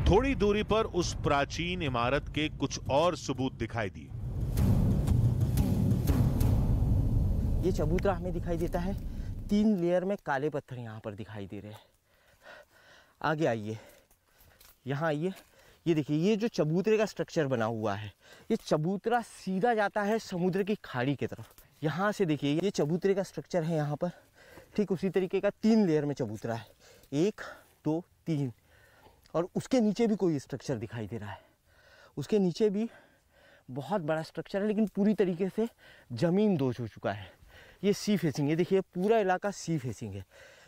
थोड़ी दूरी पर उस प्राचीन इमारत के कुछ और सबूत दिखाई दिए। ये चबूतरा हमें दिखाई देता है, 3 लेयर में काले पत्थर यहाँ पर दिखाई दे रहे हैं। आगे आइए, यहाँ आइए, ये देखिए, ये जो चबूतरे का स्ट्रक्चर बना हुआ है, ये चबूतरा सीधा जाता है समुद्र की खाड़ी की तरफ। यहाँ से देखिए, ये चबूतरे का स्ट्रक्चर है यहाँ पर, ठीक उसी तरीके का 3 लेयर में चबूतरा है, 1 2 3, और उसके नीचे भी कोई स्ट्रक्चर दिखाई दे रहा है। उसके नीचे भी बहुत बड़ा स्ट्रक्चर है, लेकिन पूरी तरीके से ज़मीन दोष हो चुका है। ये सी फेसिंग है, देखिए पूरा इलाका सी फेसिंग है।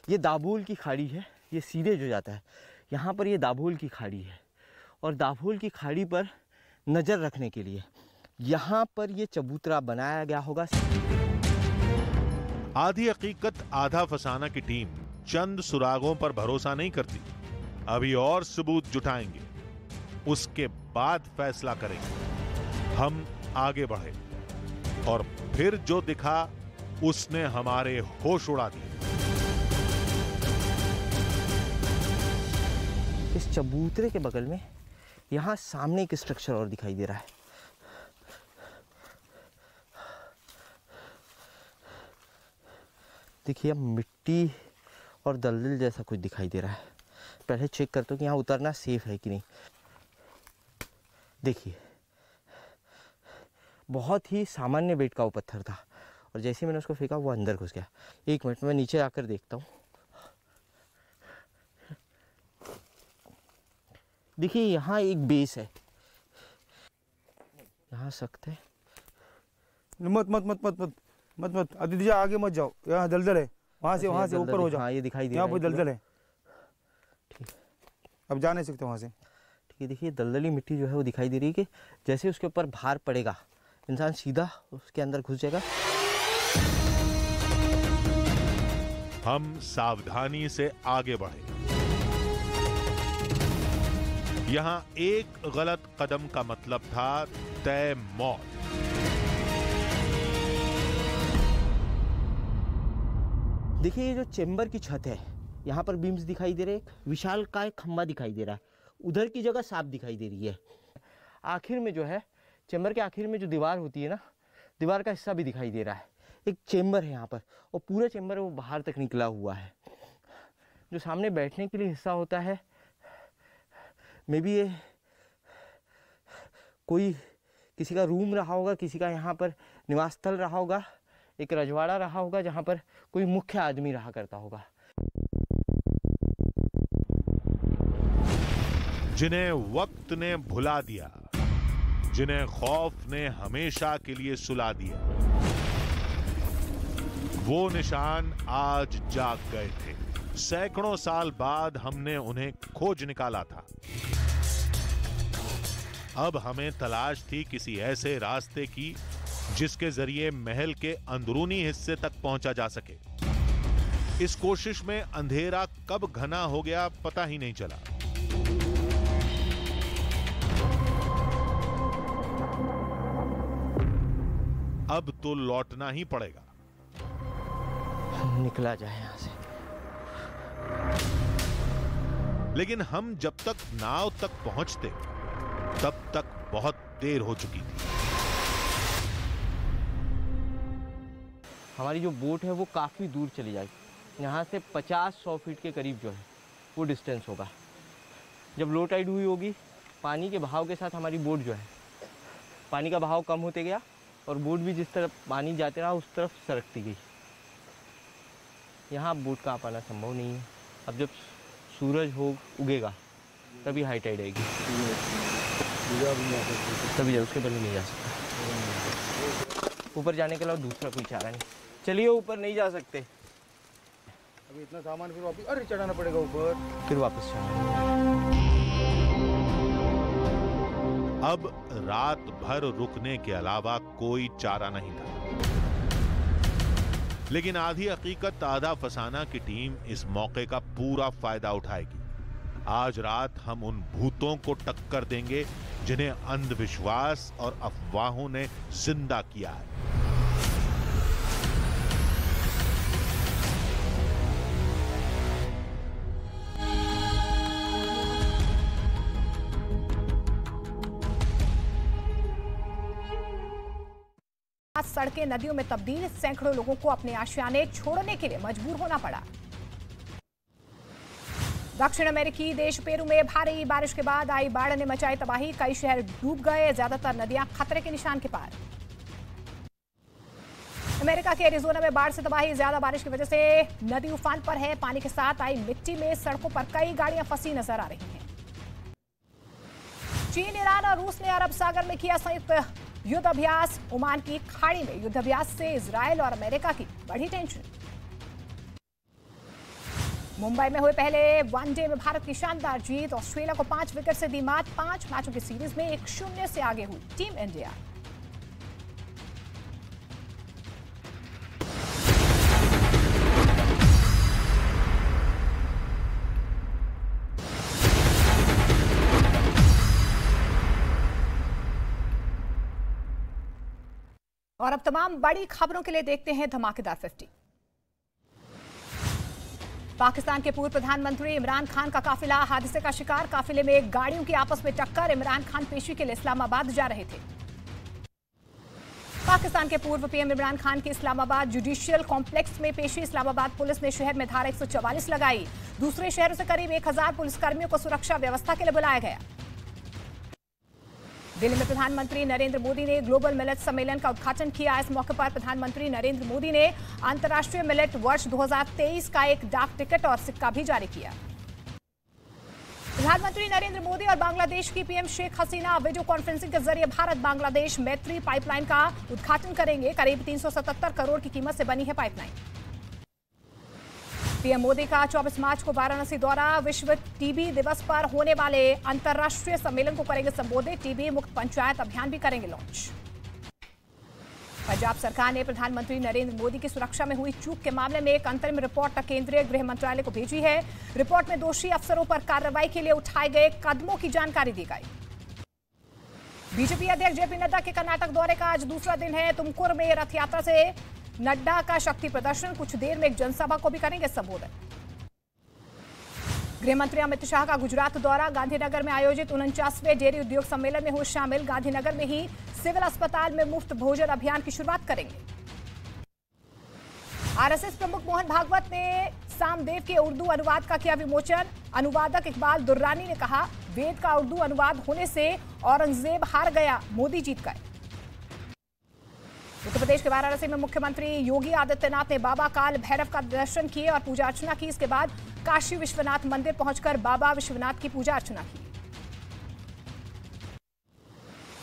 ये दाभोल की खाड़ी है, ये सीधे जो जाता है यहाँ पर, ये दाभोल की खाड़ी है। और दाभोल की खाड़ी पर नज़र रखने के लिए यहाँ पर ये चबूतरा बनाया गया होगा। आधी हकीकत आधा फसाना की टीम चंद सुरागों पर भरोसा नहीं करती। अभी और सबूत जुटाएंगे, उसके बाद फैसला करेंगे। हम आगे बढ़े और फिर जो दिखा उसने हमारे होश उड़ा दिए। इस चबूतरे के बगल में यहाँ सामने एक स्ट्रक्चर और दिखाई दे रहा है। देखिए, मिट्टी और दलदल जैसा कुछ दिखाई दे रहा है। पहले चेक करता हूँ कि यहाँ उतरना सेफ है कि नहीं। देखिए, बहुत ही सामान्य वेट का वो पत्थर था, और जैसे ही मैंने उसको फेंका वो अंदर घुस गया। 1 मिनट में मैं नीचे आकर देखता हूँ। देखिए, यहाँ एक बेस है, यहाँ सख्त है। मत मत मत मत मत मत मत आदित्य जी, आगे मत जाओ, यहाँ दलदल है। वहाँ से ऊपर हो जाओ। हाँ, ये दिखाई दे यहाँ रहा है, पर दलदल है। ठीक, अब जा नहीं सकते वहाँ से। ठीक है। देखिए, दलदली मिट्टी जो है वो दिखाई दे रही है कि जैसे उसके ऊपर भार पड़ेगा इंसान सीधा उसके अंदर घुस जाएगा। हम सावधानी से आगे बढ़े। यहां एक गलत कदम का मतलब था तय मौत। देखिए ये जो चेंबर की छत है, यहाँ पर बीम्स दिखाई दे रहे हैं, विशाल का एक खंबा दिखाई दे रहा है, उधर की जगह साफ दिखाई दे रही है। आखिर में जो है चेंबर के आखिर में जो दीवार होती है ना, दीवार का हिस्सा भी दिखाई दे रहा है। एक चेंबर है यहाँ पर और पूरा चेंबर वो बाहर तक निकला हुआ है। जो सामने बैठने के लिए हिस्सा होता है, मे बी ये कोई किसी का रूम रहा होगा, किसी का यहाँ पर निवास स्थल रहा होगा, एक रजवाड़ा रहा होगा जहाँ पर कोई मुख्य आदमी रहा करता होगा। जिन्हें वक्त ने भुला दिया, जिन्हें खौफ ने हमेशा के लिए सुला दिया, वो निशान आज जाग गए थे। सैकड़ों साल बाद हमने उन्हें खोज निकाला था। अब हमें तलाश थी किसी ऐसे रास्ते की जिसके जरिए महल के अंदरूनी हिस्से तक पहुंचा जा सके। इस कोशिश में अंधेरा कब घना हो गया पता ही नहीं चला। अब तो लौटना ही पड़ेगा। निकला जाए यहां से। लेकिन हम जब तक नाव तक पहुंचते तब तक बहुत देर हो चुकी थी। हमारी जो बोट है वो काफ़ी दूर चली जाएगी। यहाँ से 50-100 फीट के करीब जो है वो डिस्टेंस होगा। जब लो टाइड हुई होगी, पानी के बहाव के साथ हमारी बोट जो है, पानी का बहाव कम होते गया और बोट भी जिस तरफ पानी जाते रहा उस तरफ सरकती गई। यहाँ बोट का आ पाना संभव नहीं है। अब जब सूरज उगेगा तभी हाई टाइड आएगी, तभी उसके पहले नहीं जा सकता। ऊपर जाने के अलावा दूसरा कोई चारा नहीं। चलिए ऊपर नहीं जा सकते। अभी इतना सामान फिर वापस अरे चढ़ाना पड़ेगा ऊपर, फिर वापस चढ़ाना। अब रात भर रुकने के अलावा कोई चारा नहीं था। लेकिन आधी हकीकत आधा फसाना की टीम इस मौके का पूरा फायदा उठाएगी। आज रात हम उन भूतों को टक्कर देंगे जिन्हें अंधविश्वास और अफवाहों ने जिंदा किया है। सड़कें नदियों में तब्दील, सैकड़ों लोगों को अपने आशियाने छोड़ने के लिए मजबूर होना पड़ा। दक्षिण अमेरिकी देश पेरू में भारी बारिश के बाद आई बाढ़ ने मचाई तबाही, कई शहर डूब गए, ज्यादातर नदियां खतरे के निशान के पार। अमेरिका के एरिजोना में बाढ़ से तबाही, ज्यादा बारिश की वजह से नदी उफान पर है। पानी के साथ आई मिट्टी में सड़कों पर कई गाड़ियां फंसी नजर आ रही हैं। चीन, ईरान और रूस ने अरब सागर में किया संयुक्त युद्ध अभ्यास। ओमान की खाड़ी में युद्ध अभ्यास से इजरायल और अमेरिका की बढ़ी टेंशन। मुंबई में हुए पहले वनडे में भारत की शानदार जीत, ऑस्ट्रेलिया को 5 विकेट से दी मात। 5 मैचों की सीरीज में 1-0 से आगे हुई टीम इंडिया। और अब तमाम बड़ी खबरों के लिए देखते हैं धमाकेदार 50। पाकिस्तान के पूर्व प्रधानमंत्री इमरान खान का काफिला हादसे का शिकार। काफिले में गाड़ियों की आपस में टक्कर। इमरान खान पेशी के लिए इस्लामाबाद जा रहे थे। पाकिस्तान के पूर्व पीएम इमरान खान की इस्लामाबाद जुडिशियल कॉम्प्लेक्स में पेशी। इस्लामाबाद पुलिस ने शहर में धारा 144 लगाई। दूसरे शहरों से करीब 1000 पुलिसकर्मियों को सुरक्षा व्यवस्था के लिए बुलाया गया। दिल्ली में प्रधानमंत्री नरेंद्र मोदी ने ग्लोबल मिलेट सम्मेलन का उद्घाटन किया। इस मौके पर प्रधानमंत्री नरेंद्र मोदी ने अंतर्राष्ट्रीय मिलेट वर्ष 2023 का एक डाक टिकट और सिक्का भी जारी किया। प्रधानमंत्री नरेंद्र मोदी और बांग्लादेश की PM Sheikh Hasina video conferencing के जरिए भारत बांग्लादेश मैत्री पाइपलाइन का उद्घाटन करेंगे। करीब 377 करोड़ की कीमत से बनी है पाइपलाइन। पीएम मोदी का 24 मार्च को वाराणसी दौरा। विश्व टीबी दिवस पर होने वाले अंतर्राष्ट्रीय सम्मेलन को करेंगे संबोधित। टीबी मुक्त पंचायत अभियान भी करेंगे लॉन्च। पंजाब सरकार ने प्रधानमंत्री नरेंद्र मोदी की सुरक्षा में हुई चूक के मामले में एक अंतरिम रिपोर्ट केंद्रीय गृह मंत्रालय को भेजी है। रिपोर्ट में दोषी अफसरों पर कार्रवाई के लिए उठाए गए कदमों की जानकारी दी गई। बीजेपी अध्यक्ष जेपी नड्डा के कर्नाटक दौरे का आज दूसरा दिन है। तुमकुर में रथ यात्रा से नड्डा का शक्ति प्रदर्शन, कुछ देर में एक जनसभा को भी करेंगे संबोधन। गृह मंत्री अमित शाह का गुजरात दौरा, गांधीनगर में आयोजित 49वें डेयरी उद्योग सम्मेलन में हो शामिल। गांधीनगर में ही सिविल अस्पताल में मुफ्त भोजन अभियान की शुरुआत करेंगे। आरएसएस प्रमुख मोहन भागवत ने सामदेव के उर्दू अनुवाद का किया विमोचन। अनुवादक इकबाल दुर्रानी ने कहा, वेद का उर्दू अनुवाद होने से औरंगजेब हार गया, मोदी जीत गए। उत्तर प्रदेश के वाराणसी में मुख्यमंत्री योगी आदित्यनाथ ने बाबा काल भैरव का दर्शन किए और पूजा अर्चना की। इसके बाद काशी विश्वनाथ मंदिर पहुंचकर बाबा विश्वनाथ की पूजा अर्चना की।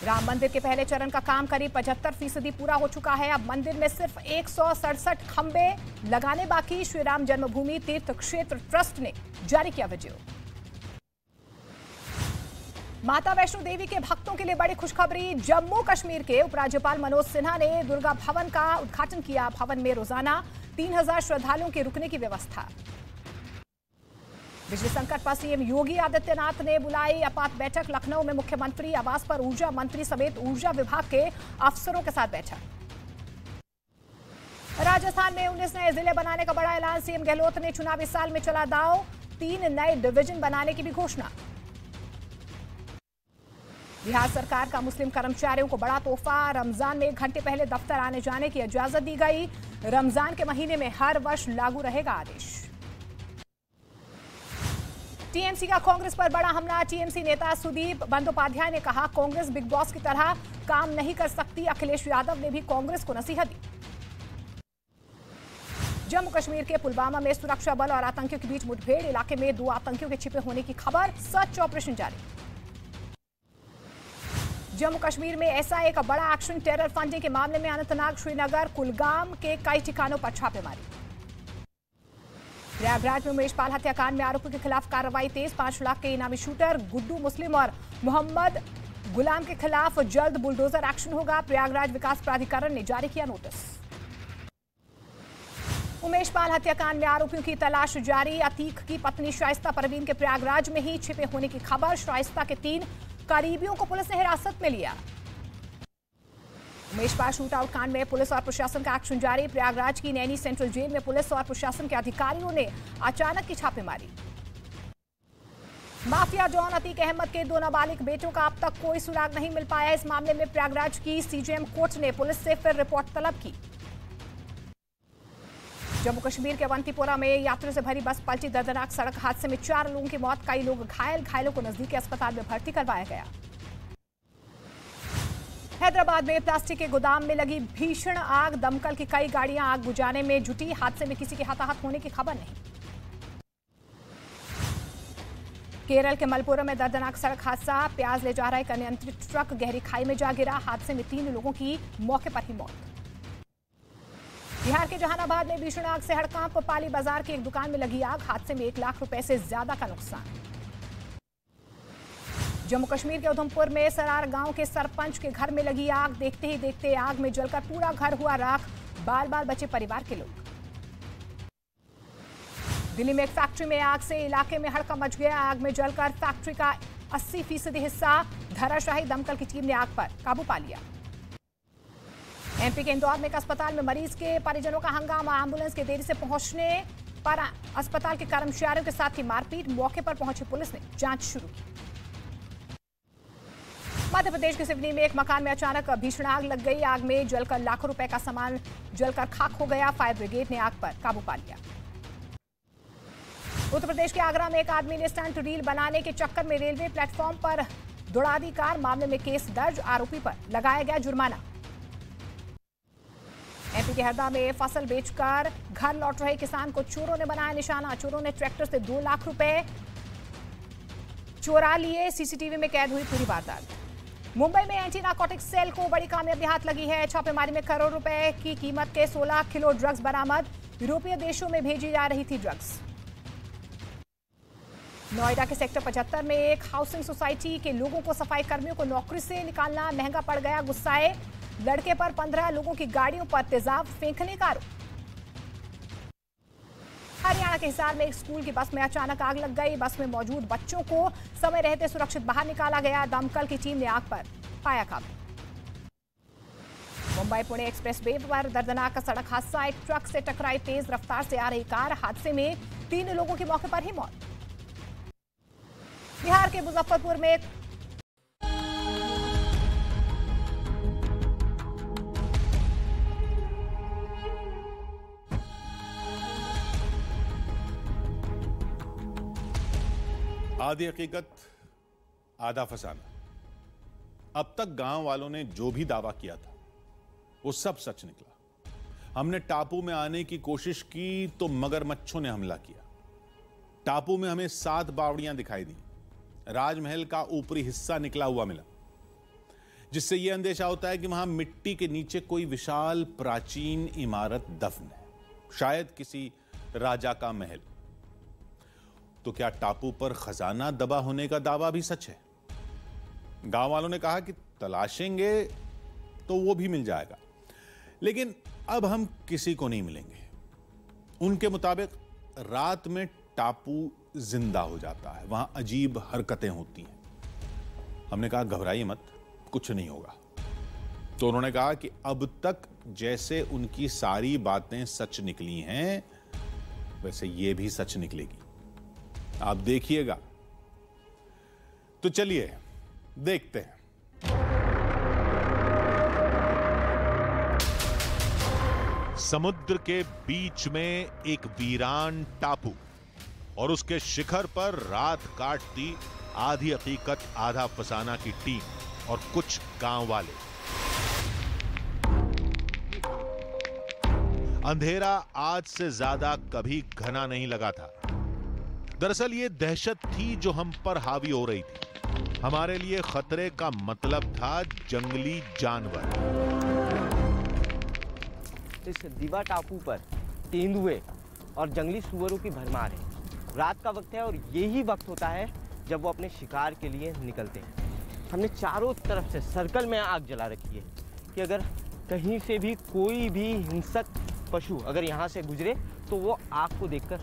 राम मंदिर के पहले चरण का काम करीब 75% पूरा हो चुका है। अब मंदिर में सिर्फ 167 खंबे लगाने बाकी। श्री राम जन्मभूमि तीर्थ क्षेत्र ट्रस्ट ने जारी किया वीडियो। माता वैष्णो देवी के भक्तों के लिए बड़ी खुशखबरी। जम्मू कश्मीर के उपराज्यपाल मनोज सिन्हा ने दुर्गा भवन का उद्घाटन किया। भवन में रोजाना 3000 श्रद्धालुओं के रुकने की व्यवस्था। बिजली संकट पर सीएम योगी आदित्यनाथ ने बुलाई आपात बैठक। लखनऊ में मुख्यमंत्री आवास पर ऊर्जा मंत्री समेत ऊर्जा विभाग के अफसरों के साथ बैठक। राजस्थान में 19 नए जिले बनाने का बड़ा ऐलान। सीएम गहलोत ने चुनावी साल में चला दांव, 3 नए डिवीजन बनाने की भी घोषणा। बिहार सरकार का मुस्लिम कर्मचारियों को बड़ा तोहफा। रमजान में 1 घंटे पहले दफ्तर आने जाने की इजाजत दी गई। रमजान के महीने में हर वर्ष लागू रहेगा आदेश। टीएमसी का कांग्रेस पर बड़ा हमला। टीएमसी नेता सुदीप बंदोपाध्याय ने कहा, कांग्रेस बिग बॉस की तरह काम नहीं कर सकती। अखिलेश यादव ने भी कांग्रेस को नसीहत दी। जम्मू कश्मीर के पुलवामा में सुरक्षा बल और आतंकियों के बीच मुठभेड़। इलाके में 2 आतंकियों के छिपे होने की खबर। सर्च ऑपरेशन जारी। जम्मू कश्मीर में एसआईए का बड़ा एक्शन। टेरर फंडिंग के मामले में अनंतनाग, श्रीनगर, कुलगाम के कई ठिकानों पर छापेमारी। प्रयागराज में उमेश पाल हत्याकांड में आरोपियों के खिलाफ कार्रवाई तेज। 5 लाख के इनामी शूटर गुड्डू मुस्लिम और मोहम्मद गुलाम के खिलाफ जल्द बुलडोजर एक्शन होगा। प्रयागराज विकास प्राधिकरण ने जारी किया नोटिस। उमेश पाल हत्याकांड में आरोपियों की तलाश जारी। अतीक की पत्नी शाइस्ता परवीन के प्रयागराज में ही छिपे होने की खबर। शाइस्ता के 3 करीबियों को पुलिस ने हिरासत में लिया। उमेश पाल शूटआउट कांड में पुलिस और प्रशासन का एक्शन जारी। प्रयागराज की नैनी सेंट्रल जेल में पुलिस और प्रशासन के अधिकारियों ने अचानक की छापेमारी। माफिया डॉन अतीक अहमद के 2 नाबालिग बेटों का अब तक कोई सुराग नहीं मिल पाया। इस मामले में प्रयागराज की सीजेएम कोर्ट ने पुलिस से फिर रिपोर्ट तलब की। जम्मू कश्मीर के अवंतीपोरा में यात्रियों से भरी बस पलटी। दर्दनाक सड़क हादसे में 4 लोगों की मौत, कई लोग घायल। घायलों को नजदीकी अस्पताल में भर्ती करवाया गया। हैदराबाद में प्लास्टिक के गोदाम में लगी भीषण आग। दमकल की कई गाड़ियां आग बुझाने में जुटी। हादसे में किसी के हताहत होने की खबर नहीं। केरल के मलपुरम में दर्दनाक सड़क हादसा। प्याज ले जा रहा एक अनियंत्रित ट्रक गहरी खाई में जा गिरा। हादसे में 3 लोगों की मौके पर ही मौत। बिहार के जहानाबाद में भीषण आग से हड़कांप। पाली बाजार की एक दुकान में लगी आग। हादसे में 1 लाख रुपए से ज्यादा का नुकसान। जम्मू कश्मीर के उधमपुर में सरार गांव के सरपंच के घर में लगी आग। देखते ही देखते आग में जलकर पूरा घर हुआ राख। बाल बाल बचे परिवार के लोग। दिल्ली में एक फैक्ट्री में आग से इलाके में हड़कंप मच गया। आग में जलकर फैक्ट्री का 80% हिस्सा धराशायी। दमकल की टीम ने आग पर काबू पा लिया। एमपी के इंदौर में एक अस्पताल में मरीज के परिजनों का हंगामा। एम्बुलेंस के देरी से पहुंचने पर अस्पताल के कर्मचारियों के साथ ही मारपीट। मौके पर पहुंची पुलिस ने जांच शुरू की। मध्य प्रदेश के सिवनी में एक मकान में अचानक भीषण आग लग गई। आग में जलकर लाखों रुपए का सामान जलकर खाक हो गया। फायर ब्रिगेड ने आग पर काबू पा लिया। उत्तर प्रदेश के आगरा में एक आदमी ने स्टंट रील बनाने के चक्कर में रेलवे प्लेटफॉर्म पर दौड़ा दी कार। मामले में केस दर्ज। आरोपी पर लगाया गया जुर्माना। एमपी के हरदा में फसल बेचकर घर लौट रहे किसान को चोरों ने बनाया निशाना। चोरों ने ट्रैक्टर से 2 लाख रुपए चोरा लिए। सीसीटीवी में कैद हुई पूरी वारदात। मुंबई में एंटी नार्कोटिक्स सेल को बड़ी कामयाबी हाथ लगी है। छापेमारी में करोड़ रुपए की कीमत के 16 किलो ड्रग्स बरामद। यूरोपीय देशों में भेजी जा रही थी ड्रग्स। नोएडा के सेक्टर 75 में एक हाउसिंग सोसाइटी के लोगों को सफाई कर्मियों को नौकरी से निकालना महंगा पड़ गया। गुस्साए लड़के पर 15 लोगों की गाड़ियों पर तेजाब फेंकने का आरोप। हरियाणा के हिसार में एक स्कूल की बस में अचानक आग लग गई। बस में मौजूद बच्चों को समय रहते सुरक्षित बाहर निकाला गया। दमकल की टीम ने आग पर पाया काबू। मुंबई पुणे एक्सप्रेस वे पर दर्दनाक सड़क हादसा। एक ट्रक से टकराई तेज रफ्तार से आ रही कार। हादसे में 3 लोगों की मौके पर ही मौत। बिहार के मुजफ्फरपुर में आधी हकीकत आधा फसाना। अब तक गांव वालों ने जो भी दावा किया था वो सब सच निकला। हमने टापू में आने की कोशिश की तो मगरमच्छों ने हमला किया। टापू में हमें 7 बावड़ियां दिखाई दी। राजमहल का ऊपरी हिस्सा निकला हुआ मिला, जिससे यह अंदेशा होता है कि वहां मिट्टी के नीचे कोई विशाल प्राचीन इमारत दफन है, शायद किसी राजा का महल। तो क्या टापू पर खजाना दबा होने का दावा भी सच है? गांव वालों ने कहा कि तलाशेंगे तो वो भी मिल जाएगा, लेकिन अब हम किसी को नहीं मिलेंगे। उनके मुताबिक रात में टापू जिंदा हो जाता है, वहां अजीब हरकतें होती हैं। हमने कहा घबराइए मत, कुछ नहीं होगा। तो उन्होंने कहा कि अब तक जैसे उनकी सारी बातें सच निकली हैं, वैसे ये भी सच निकलेगी। आप देखिएगा। तो चलिए देखते हैं। समुद्र के बीच में एक वीरान टापू और उसके शिखर पर रात काटती आधी हकीकत आधा फसाना की टीम और कुछ गांव वाले। अंधेरा आज से ज्यादा कभी घना नहीं लगा था। दरअसल ये दहशत थी जो हम पर हावी हो रही थी। हमारे लिए खतरे का मतलब था जंगली जानवर। इस दिवा टापू पर तेंदुए और जंगली सुअरों की भरमार है। रात का वक्त है और यही वक्त होता है जब वो अपने शिकार के लिए निकलते हैं। हमने चारों तरफ से सर्कल में आग जला रखी है कि अगर कहीं से भी कोई भी हिंसक पशु अगर यहाँ से गुजरे तो वो आग को देखकर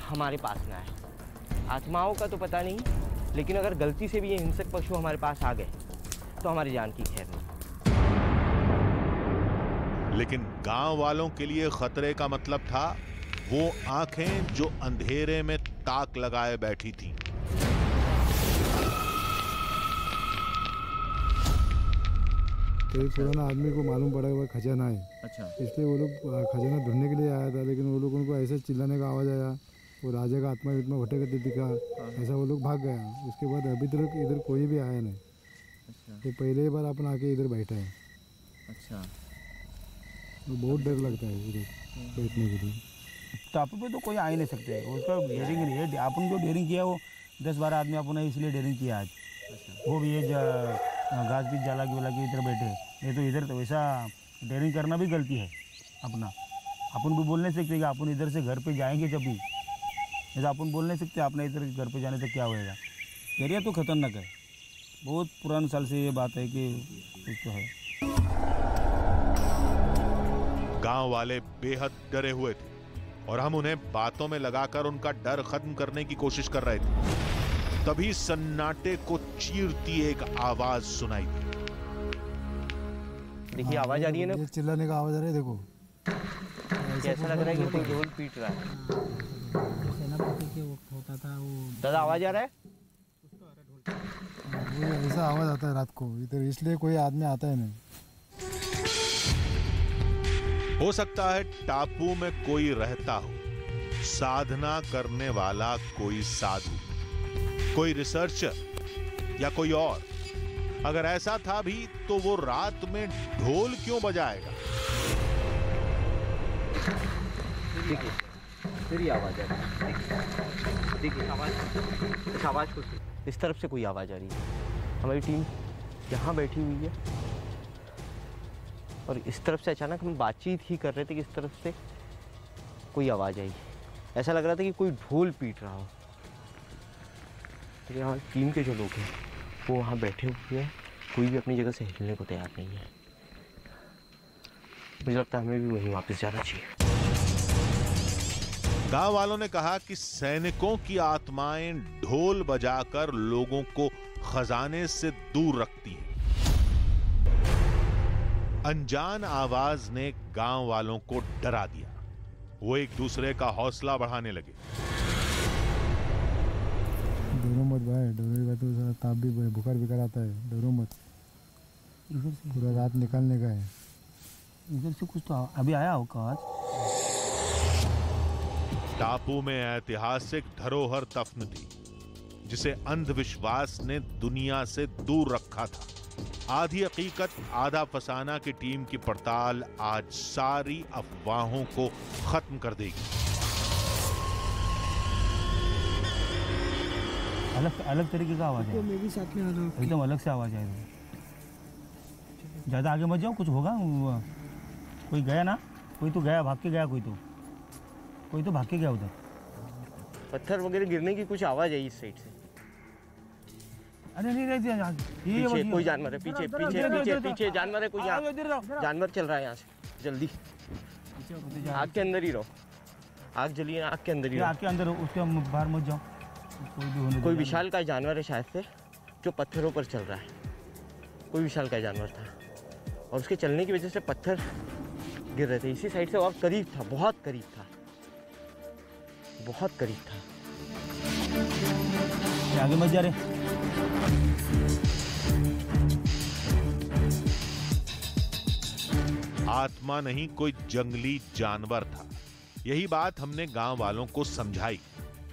हमारे पास ना आए। आत्माओं का तो पता नहीं, लेकिन अगर गलती से भी ये हिंसक पशु हमारे पास आ गए तो हमारी जान की खैर नहीं। लेकिन गांव वालों के लिए खतरे का मतलब था वो आंखें जो अंधेरे में ताक लगाए बैठी थीं। तो एक पुराना आदमी को मालूम पड़ा हुआ खजाना है। अच्छा। इसलिए वो लोग खजाना ढूंढने के लिए आया था, लेकिन वो लोग उनको ऐसे चिल्लाने का आवाज़ आया, वो राजा का आत्मा इतना भटकते दिखा, ऐसा वो लोग भाग गया। उसके बाद अभी तक इधर कोई भी आया नहीं। अच्छा। तो पहले ही बार अपन आके इधर बैठा है। अच्छा। तो बहुत डर लगता है इधर बैठने के लिए। टापू पे तो कोई आ ही नहीं सकते, उसका डेयरिंग नहीं है। अपन जो डेयरिंग किया वो 10-12 आदमी अपन ने इसलिए डेयरिंग किया आज। वो भी ये घास बीज जाला के इधर बैठे, ये तो इधर तो वैसा डेयरिंग करना भी गलती है अपना। अपन भी बोल नहीं सकते कि अपन इधर से घर पे जाएंगे जब भी, जैसा अपन बोल नहीं सकते आपने इधर घर पे जाने तक क्या होएगा। एरिया तो खतरनाक है, बहुत पुराने साल से ये बात है कि कुछ तो है। गांव वाले बेहद डरे हुए थे और हम उन्हें बातों में लगाकर उनका डर खत्म करने की कोशिश कर रहे थे। तभी सन्नाटे को चीरती एक आवाज सुनाई दी। देखिए आवाज आ रही है ना, चिल्लाने का आवाज आ रहा है। देखो कैसा लग रहा है कि कोई ढोल पीट रहा है। सेनापति के वक्त होता था वो। दादा आवाज आ रहा है? ऐसा आवाज आता है रात को इधर, इसलिए कोई आदमी आता है नहीं। हो सकता है टापू में कोई रहता हो, साधना करने वाला कोई साधु, कोई रिसर्चर या कोई और। अगर ऐसा था भी तो वो रात में ढोल क्यों बजाएगा? देखिए फिर आवाज आ रही है। देखिए आवाज को इस तरफ से कोई आवाज आ रही है। हमारी टीम यहाँ बैठी हुई है और इस तरफ से अचानक हम बातचीत ही कर रहे थे कि इस तरफ से कोई आवाज़ आई। ऐसा लग रहा था कि कोई ढोल पीट रहा हो। लेकिन हमारी टीम के जो लोग हैं वो वहाँ बैठे हुए हैं, कोई भी अपनी जगह से हिलने को तैयार नहीं है। मुझे लगता है हमें भी वहीं वापस जाना चाहिए। गांव वालों ने कहा कि सैनिकों की आत्माएं ढोल बजाकर लोगों को खजाने से दूर रखती हैं। अनजान आवाज ने गांव वालों को डरा दिया। वो एक दूसरे का हौसला बढ़ाने लगे। डरो मत भाई, डरोगा तो सारा ताप भी बुखार भी कराता है, डरो मत। पूरा रात निकालने का है। इधर से कुछ तो अभी आया होगा आज। टापू में ऐतिहासिक धरोहर दफन थी, जिसे अंधविश्वास ने दुनिया से दूर रखा था। आधी हकीकत आधा फसाना की टीम की पड़ताल आज सारी अफवाहों को खत्म कर देगी। अलग तरीके का आवाज है। मैं भी साथ में आ रहा हूँ। एकदम अलग से आवाज है। ज्यादा आगे मत जाओ, कुछ होगा। कोई गया ना, कोई तो गया, भाग के गया, कोई तो भाग के गया उधर। पत्थर वगैरह गिरने की कुछ आवाज है इस साइड से। अरे नहीं पीछे कोई जानवर है, पीछे जानवर है, कोई जानवर चल रहा है यहाँ से। जल्दी आग के अंदर ही रहो, आग जली है, आग के अंदर ही रहो। आग के अंदर उसके बाहर मत जाओ। कोई विशालकाय जानवर है शायद से, जो पत्थरों पर चल रहा है। कोई विशालकाय जानवर था और उसके चलने की वजह से पत्थर गिर रहे थे इसी साइड से, और करीब था, बहुत करीब था, बहुत करीब था। आगे मत जा रहे। आत्मा नहीं, कोई जंगली जानवर था। यही बात हमने गांव वालों को समझाई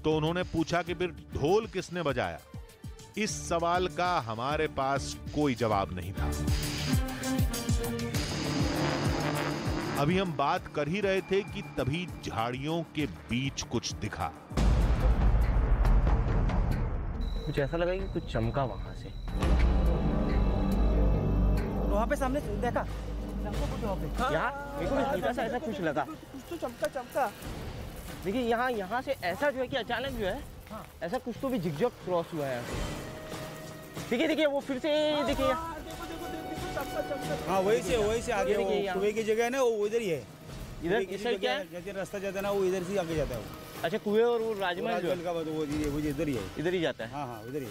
तो उन्होंने पूछा कि फिर ढोल किसने बजाया। इस सवाल का हमारे पास कोई जवाब नहीं था। अभी हम बात कर ही रहे थे कि तभी झाड़ियों के बीच कुछ दिखा। कुछ ऐसा लगा कि कुछ चमका वहां से। वहां पे सामने देखा यहाँ मेरे को भी हल्का सा ऐसा कुछ लगा। कुछ तो चमका। देखिए यहाँ से ऐसा जो है कि अचानक जो है ऐसा कुछ तो भी झिकझक क्रॉस हुआ है। देखिए वो फिर से देखिए। हाँ वही से आगे कुएं की जगह है ना, वो उधर ही है। इधर इस साइड क्या है? जैसे रास्ता जाता है ना, वो इधर से आगे जाता है। अच्छा, कुएं और वो राजमहल जो है का वो इधर ही है। इधर ही जाता है। हाँ उधर ही।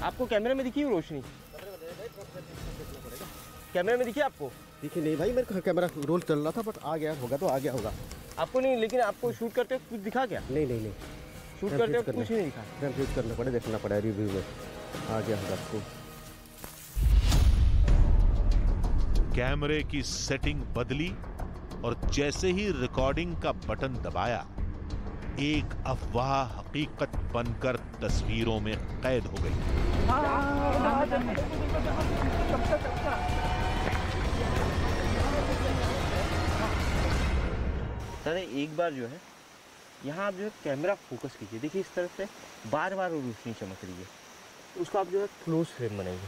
आपको कैमरे में दिखी रोशनी? कैमरे में दिखी आपको? दिखी नहीं भाई, मेरे को कैमरा रोल चल रहा था, बट आ गया होगा तो आ गया होगा। आपको नहीं, लेकिन आपको शूट करते कुछ दिखा क्या? नहीं शूट करते कुछ नहीं दिखा। कंफ्यूज करना पड़े, देखना पड़ा रिव्यू में आ गया होगा आपको। कैमरे की सेटिंग बदली और जैसे ही रिकॉर्डिंग का बटन दबाया, एक अफवाह हकीकत बनकर तस्वीरों में कैद हो गई। दादा एक बार जो है यहाँ आप जो है कैमरा फोकस कीजिए। देखिए इस तरफ से बार बार रोशनी चमक रही है, उसको आप जो है क्लोज फ्रेम बनाइए।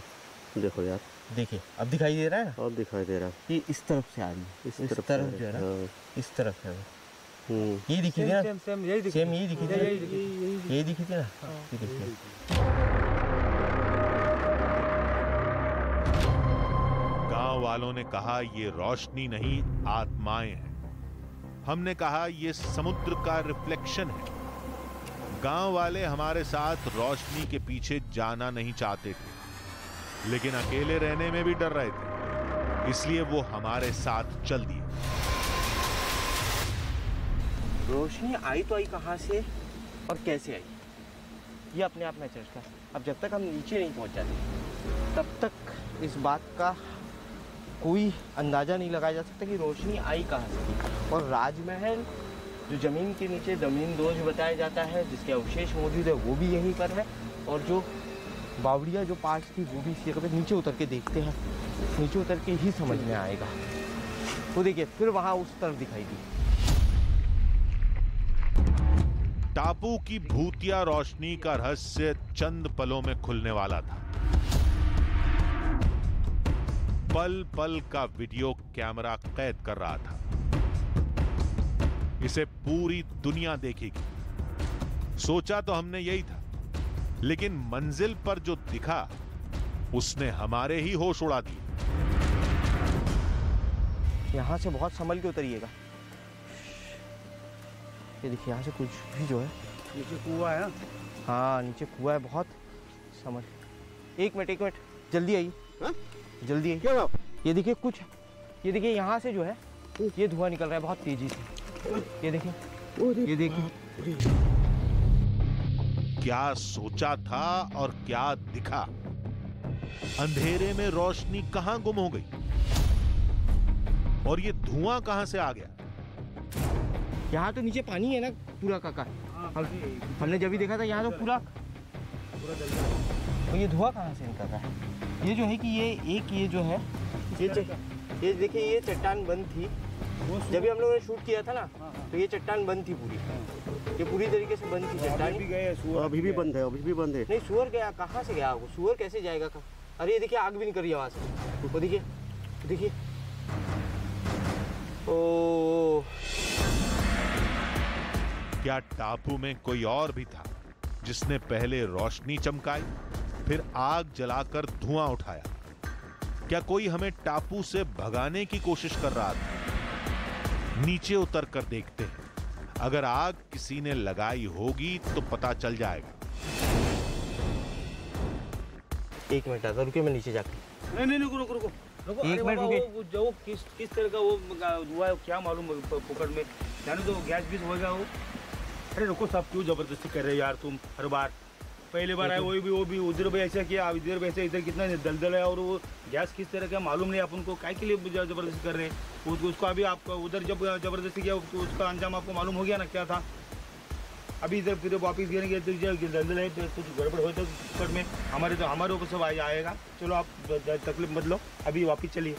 देखो यार, देखिए अब दिखाई दे रहा है ना? अब दिखाई दे रहा है। ये इस तरफ से आ रही है, इस तरफ जो है ना, इस तरफ है। ये दिखी थी ना? सेम यही दिखी थी, यही दिखी थी ना? ये देखिए गांव वालों ने कहा ये रोशनी नहीं, आत्माएं हैं। हमने कहा ये समुद्र का रिफ्लेक्शन है। गांव वाले हमारे साथ रोशनी के पीछे जाना नहीं चाहते थे, लेकिन अकेले रहने में भी डर रहे थे, इसलिए वो हमारे साथ चल दिए। रोशनी आई तो आई कहां से और कैसे आई, ये अपने आप में चर्चा। अब जब तक हम नीचे नहीं पहुंच जाते तब तक इस बात का कोई अंदाजा नहीं लगाया जा सकता कि रोशनी आई कहां से थी। और राजमहल जो जमीन के नीचे जमीन दोज बताया जाता है, जिसके अवशेष मौजूद है, वो भी यहीं पर है। और जो बावड़िया जो पार्ट्स थी वो भी इसी जगह पे। नीचे उतर के देखते हैं, नीचे उतर के ही समझ में आएगा। तो देखिए फिर वहां उस तरफ दिखाई दी। टापू की भूतिया रोशनी का रहस्य चंद पलों में खुलने वाला था। पल पल का वीडियो कैमरा कैद कर रहा था। इसे पूरी दुनिया देखेगी। सोचा तो हमने यही था, लेकिन मंजिल पर जो दिखा उसने हमारे ही होश उड़ा दिए। यहाँ से बहुत संभल के उतरिएगा। ये देखिए यहाँ से कुछ भी जो है, नीचे कुआं है। हाँ नीचे कुआं है बहुत, समझ। एक मिनट जल्दी आइए, जल्दी आइए। क्या ये देखिए कुछ, ये देखिए यहाँ से जो है ये धुआं निकल रहा है बहुत तेजी से। ये देखिए, ये देखिए। क्या सोचा था और क्या दिखा? अंधेरे में रोशनी कहां गुम हो गई और ये धुआं कहां से आ गया? यहाँ तो नीचे पानी है ना पूरा काका। हमने जब भी देखा था यहाँ तो पूरा तो ये धुआं कहाँ से निकल रहा है? ये जो है कि ये जो है ये देखिए ये चट्टान बंद थी जब भी हम लोगों ने शूट किया था ना, तो ये चट्टान बंद थी पूरी, ये पूरी तरीके से बंद थी चट्टान। अभी भी बंद है, अभी भी बंद है। नहीं सुअर गया, कहाँ से गया वो? सुअर कैसे जाएगा? अरे ये देखिए आग भी निकल रही है वहाँ से, वो देखिए देखिए। ओ क्या टापू में कोई और भी था जिसने पहले रोशनी चमकाई, फिर आग जलाकर धुआं उठाया? क्या कोई हमें टापू से भगाने की कोशिश कर रहा था? नीचे उतर कर देखते हैं, अगर आग किसी ने लगाई होगी तो पता चल जाएगा। एक मिनट आता, रुकिए मैं नीचे जाके। नहीं रुको एक मिनट रुकिए। जो किस तरह का वो धुआं है क्या मालूम पकड़ में, जाने दो गैस बीस होगा वो। अरे रुको साहब, क्यों जबरदस्ती कर रहे हो यार तुम? हर बार पहली बार आए वो भी उधर भी ऐसा किया, इधर भी ऐसे, इधर कितना दलदल है और वो गैस किस तरह का मालूम नहीं अपन को, काय के लिए जबरदस्ती कर रहे हैं? उसको अभी आपको उधर जब जबरदस्ती किया उसका अंजाम आपको मालूम हो गया ना क्या था। अभी इधर फिर वापिस गिरेंगे तो दलदल है, कुछ गड़बड़ हो तो पकड़ में हमारे ऊपर सब आएगा। चलो आप तकलीफ मत लो, अभी वापिस चलिए।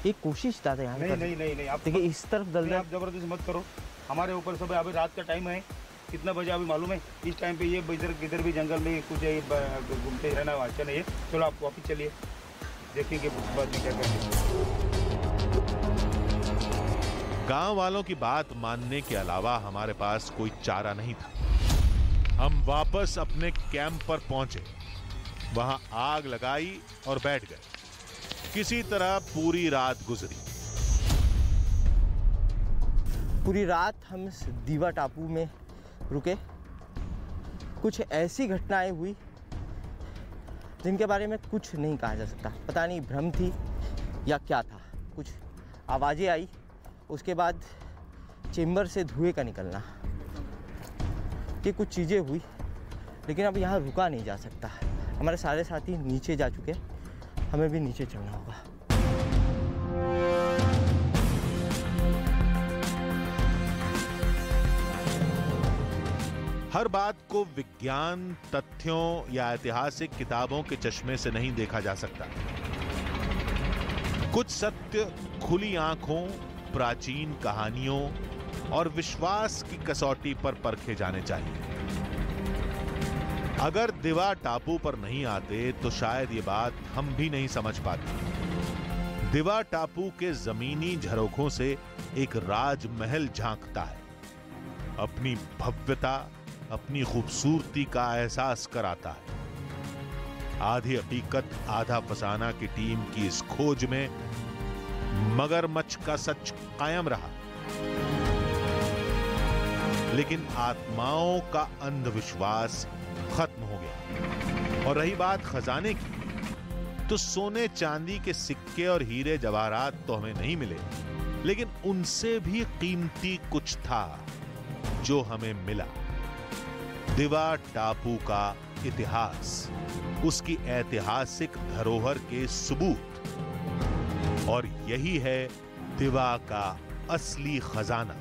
एक कोशिश था यहाँ। नहीं आप देखिए इस तरफ दलदल, आप जबरदस्ती मत करो, हमारे ऊपर सब। अभी रात का टाइम है, कितना बजे अभी मालूम है? इस टाइम पे ये इधर भी जंगल में कुछ घूमते ही रहना अच्छा नहीं है। चलो आप वापिस चलिए, देखेंगे बाद में क्या करते। गांव वालों की बात मानने के अलावा हमारे पास कोई चारा नहीं था। हम वापस अपने कैंप पर पहुंचे, वहां आग लगाई और बैठ गए। किसी तरह पूरी रात गुजरी। पूरी रात हम इस दीवा टापू में रुके। कुछ ऐसी घटनाएं हुई जिनके बारे में कुछ नहीं कहा जा सकता। पता नहीं भ्रम थी या क्या था। कुछ आवाज़ें आई, उसके बाद चेम्बर से धुएं का निकलना, ये कुछ चीज़ें हुई। लेकिन अब यहाँ रुका नहीं जा सकता। हमारे सारे साथी नीचे जा चुके, हमें भी नीचे चलना होगा। हर बात को विज्ञान, तथ्यों या ऐतिहासिक किताबों के चश्मे से नहीं देखा जा सकता। कुछ सत्य खुली आंखों, प्राचीन कहानियों और विश्वास की कसौटी पर परखे जाने चाहिए। अगर दिवा टापू पर नहीं आते तो शायद ये बात हम भी नहीं समझ पाते। दिवा टापू के जमीनी झरोखों से एक राजमहल झांकता है, अपनी भव्यता, अपनी खूबसूरती का एहसास कराता है। आधी हकीकत आधा फसाना की टीम की इस खोज में मगरमच्छ का सच कायम रहा, लेकिन आत्माओं का अंधविश्वास खत्म हो गया। और रही बात खजाने की, तो सोने चांदी के सिक्के और हीरे जवाहरात तो हमें नहीं मिले, लेकिन उनसे भी कीमती कुछ था जो हमें मिला। दिवा टापू का इतिहास, उसकी ऐतिहासिक धरोहर के सबूत, और यही है दिवा का असली खजाना।